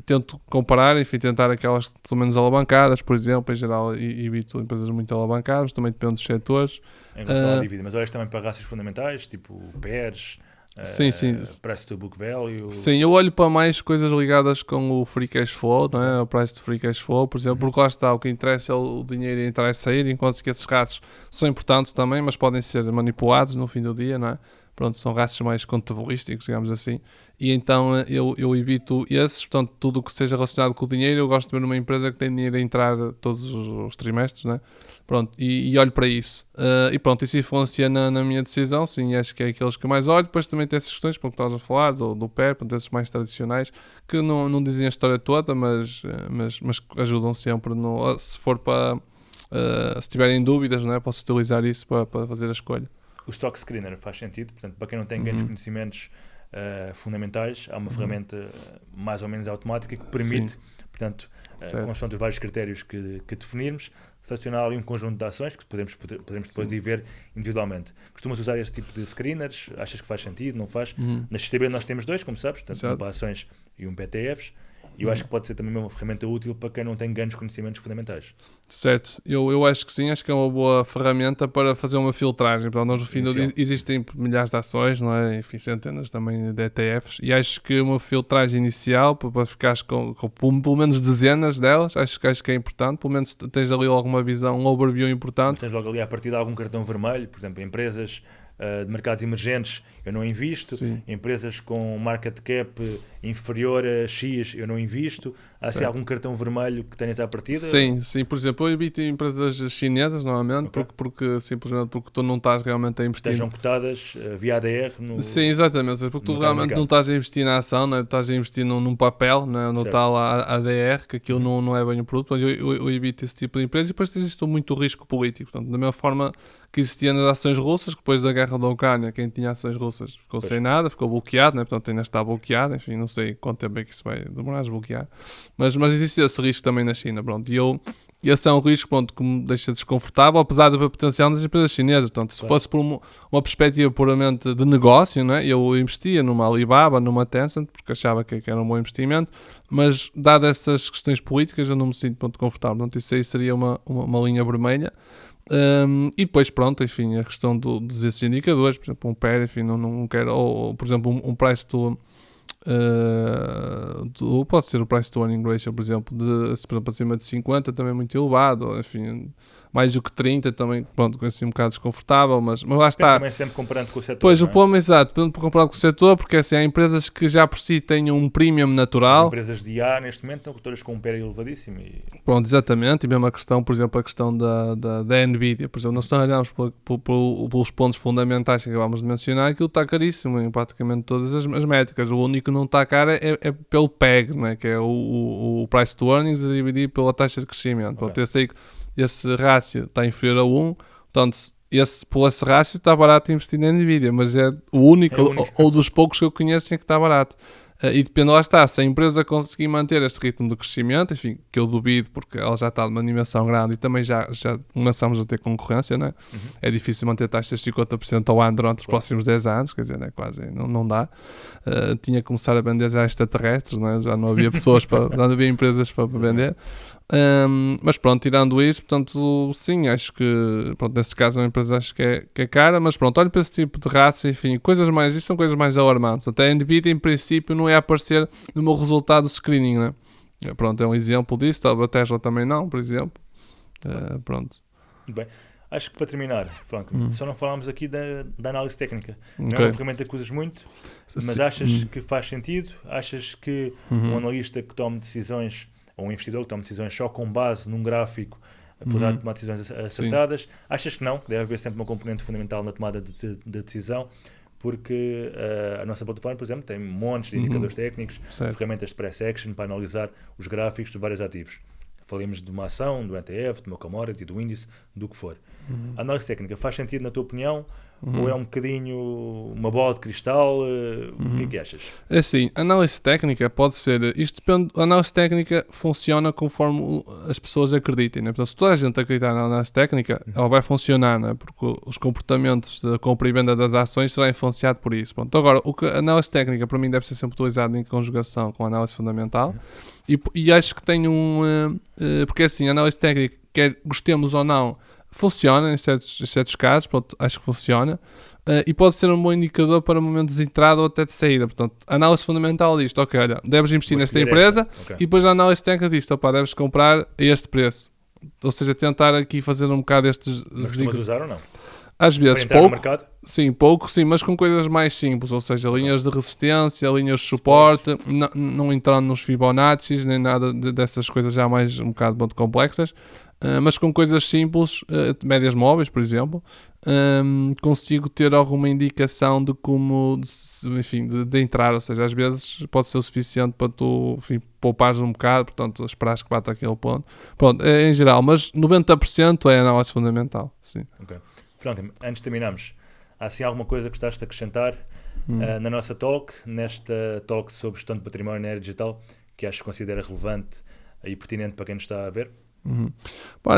tento comparar, enfim, tentar aquelas pelo menos alavancadas, por exemplo, em geral evito empresas muito alavancadas, também depende dos setores. Em relação à dívida, mas olhas também para rácios fundamentais, tipo PERs, Sim, sim. Price to Book Value. Sim, eu olho para mais coisas ligadas com o free cash flow, não é? O price to free cash flow, por exemplo, porque lá está, o que interessa é o dinheiro entrar e sair, enquanto que esses rácios são importantes também, mas podem ser manipulados no fim do dia, não é? Pronto, são rácios mais contabilísticos, digamos assim, e então eu evito esses, portanto, tudo o que seja relacionado com o dinheiro, eu gosto de ver numa empresa que tem dinheiro a entrar todos os trimestres, né? Pronto, e olho para isso. E pronto, isso influencia na minha decisão, sim, acho que é aqueles que mais olho. Depois também tem essas questões, como estás a falar, do PER, portanto, esses mais tradicionais, que não dizem a história toda, mas ajudam sempre, se for para... se tiverem dúvidas, né, posso utilizar isso para fazer a escolha. O Stock Screener faz sentido, portanto, para quem não tem grandes conhecimentos fundamentais, há uma ferramenta mais ou menos automática que permite, Sim. portanto, consoante os vários critérios que definirmos, selecionar ali um conjunto de ações que podemos depois de ver individualmente. Costumas usar este tipo de screeners? Achas que faz sentido? Não faz? Na XTB nós temos dois, como sabes, portanto, um para ações e um para ETFs. E eu acho que pode ser também uma ferramenta útil para quem não tem grandes conhecimentos fundamentais. Certo, eu acho que sim, acho que é uma boa ferramenta para fazer uma filtragem. Portanto, nós no fim existem milhares de ações, não é? Enfim, centenas também de ETFs, e acho que uma filtragem inicial, para ficares com pelo menos dezenas delas, acho que é importante, pelo menos tens ali alguma visão, um overview importante. Mas tens logo ali a partir de algum cartão vermelho, por exemplo, empresas de mercados emergentes eu não invisto, Sim. Empresas com market cap inferior a X eu não invisto. Há assim algum cartão vermelho que tenhas à partida? Sim, por exemplo, eu evito empresas chinesas normalmente, porque simplesmente porque tu não estás realmente a investir. Estejam cotadas via ADR no... Sim, exatamente, porque tu realmente não estás a investir na ação, né? Estás a investir num papel, né? No tal ADR, que aquilo não é bem o produto. Eu evito esse tipo de empresa, e depois existe muito risco político. Portanto, da mesma forma que existia nas ações russas, que depois da guerra da Ucrânia, quem tinha ações russas ficou sem nada, ficou bloqueado, né? Portanto ainda está bloqueado, enfim, não sei quanto tempo é que isso vai demorar a desbloquear, mas existe esse risco também na China, pronto, e esse é um risco, pronto, que me deixa desconfortável, apesar do potencial das empresas chinesas. Portanto, se fosse por uma perspectiva puramente de negócio, né? Eu investia numa Alibaba, numa Tencent, porque achava que era um bom investimento, mas dado essas questões políticas eu não me sinto muito confortável, portanto isso aí seria uma linha vermelha. E depois, pronto, enfim, a questão desses indicadores, por exemplo, um PER, enfim, não quero, ou por exemplo, um price to pode ser o price to earning ratio, por exemplo, acima de 50 também é muito elevado, enfim, mais do que 30 também, pronto, assim um bocado desconfortável, mas lá está. Também sempre comparando com o setor. Pois, o problema é exato, comparado com o setor, porque assim, há empresas que já por si têm um premium natural. As empresas de IA neste momento estão todas com um PER elevadíssimo. Pronto, exatamente, e mesmo a questão, por exemplo, a questão da Nvidia, por exemplo, nós olhamos pelos pontos fundamentais que acabámos de mencionar, aquilo está caríssimo em praticamente todas as métricas. O único que não está caro é pelo PEG, não é? Que é o price to earnings a dividir pela taxa de crescimento. Pronto, eu sei que esse rácio está inferior a 1, portanto, por esse rácio está barato investir na Nvidia, mas é o único, ou dos poucos que eu conheço em que está barato. E depende, lá está, se a empresa conseguir manter este ritmo de crescimento, enfim, que eu duvido porque ela já está numa animação grande e também já começamos a ter concorrência, né? É difícil manter taxas de 50% ao ano durante os próximos 10 anos, quer dizer, né? Quase não dá. Tinha que começar a vender já extraterrestres, né? Já não havia pessoas, já não havia empresas para vender. Mas pronto, tirando isso, portanto, sim, acho que, pronto, nesse caso é uma empresa acho que é cara, mas pronto, olho para esse tipo de raça, enfim, isso são coisas mais alarmantes. Até a Nvidia, em princípio, não é aparecer no meu resultado screening, né? Pronto, é um exemplo disso, a Tesla também não, por exemplo. Pronto. Muito bem. Acho que para terminar, Franco, só não falámos aqui da análise técnica. Não é uma ferramenta que usas muito, mas achas que faz sentido? Achas que um analista que tome decisões, ou um investidor que tome decisões só com base num gráfico, poderá tomar decisões acertadas? Sim. Achas que não? Deve haver sempre uma componente fundamental na tomada de decisão, porque a nossa plataforma, por exemplo, tem montes de indicadores técnicos, ferramentas de price action para analisar os gráficos de vários ativos. falemos de uma ação, do ETF, de uma commodity, do índice, do que for. A análise técnica faz sentido na tua opinião? Ou é um bocadinho uma bola de cristal? O que achas? É assim, análise técnica pode ser, isto depende, a análise técnica funciona conforme as pessoas acreditem, né? Portanto, se toda a gente acreditar na análise técnica, ela vai funcionar, né? Porque os comportamentos de compra e venda das ações serão influenciados por isso. Pronto. Agora, a análise técnica para mim deve ser sempre utilizada em conjugação com a análise fundamental e acho que tem porque assim, a análise técnica, quer gostemos ou não, funciona em certos casos, pronto, acho que funciona, e pode ser um bom indicador para momentos de entrada ou até de saída. Portanto, a análise fundamental diz, ok, olha, deves investir nesta empresa, okay. E depois a análise técnica diz, opa, deves comprar a este preço. Ou seja, tentar aqui fazer um bocado estes... Mas costumas usar ou não? Às vezes, pouco, sim, mas com coisas mais simples, ou seja, linhas de resistência, linhas de suporte, não entrando nos Fibonacci, nem nada dessas coisas já mais um bocado muito complexas, mas com coisas simples, médias móveis, por exemplo, consigo ter alguma indicação de como, enfim, de entrar, ou seja, às vezes pode ser o suficiente para tu, enfim, poupares um bocado, portanto, esperares que bata aquele ponto. Pronto, em geral, mas 90% é análise fundamental, sim. Ok. Franklin, antes de terminarmos, há assim alguma coisa que gostaste de acrescentar na nossa talk, nesta talk sobre gestão de património na era digital, que acho que considera relevante e pertinente para quem nos está a ver?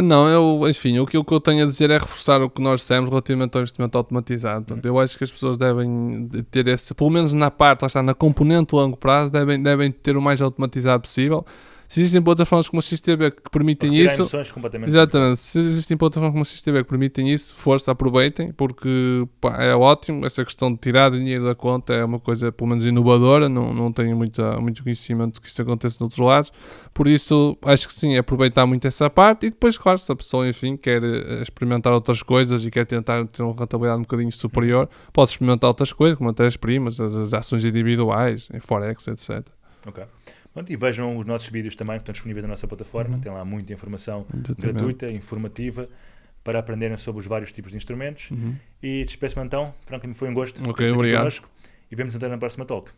Não, enfim, o que eu tenho a dizer é reforçar o que nós dissemos relativamente ao investimento automatizado. Portanto, eu acho que as pessoas devem ter esse, pelo menos na parte, lá está, na componente de longo prazo, devem ter o mais automatizado possível. Se existem plataformas como a XTB que permitem isso, exatamente, se existem plataformas como a XTB que permitem isso, força, aproveitem, porque é ótimo. Essa questão de tirar dinheiro da conta é uma coisa, pelo menos, inovadora. Não tenho muito conhecimento que isso aconteça de outros lados, por isso acho que sim, aproveitar muito essa parte. E depois, claro, se a pessoa, enfim, quer experimentar outras coisas e quer tentar ter uma rentabilidade um bocadinho superior, pode experimentar outras coisas, como matérias-primas, as ações individuais, em Forex, etc. Ok. E vejam os nossos vídeos também que estão disponíveis na nossa plataforma. Tem lá muita informação gratuita, informativa, para aprenderem sobre os vários tipos de instrumentos. E despeço-me então. Franklin, foi um gosto. Ok, obrigado. E vemos então na próxima talk.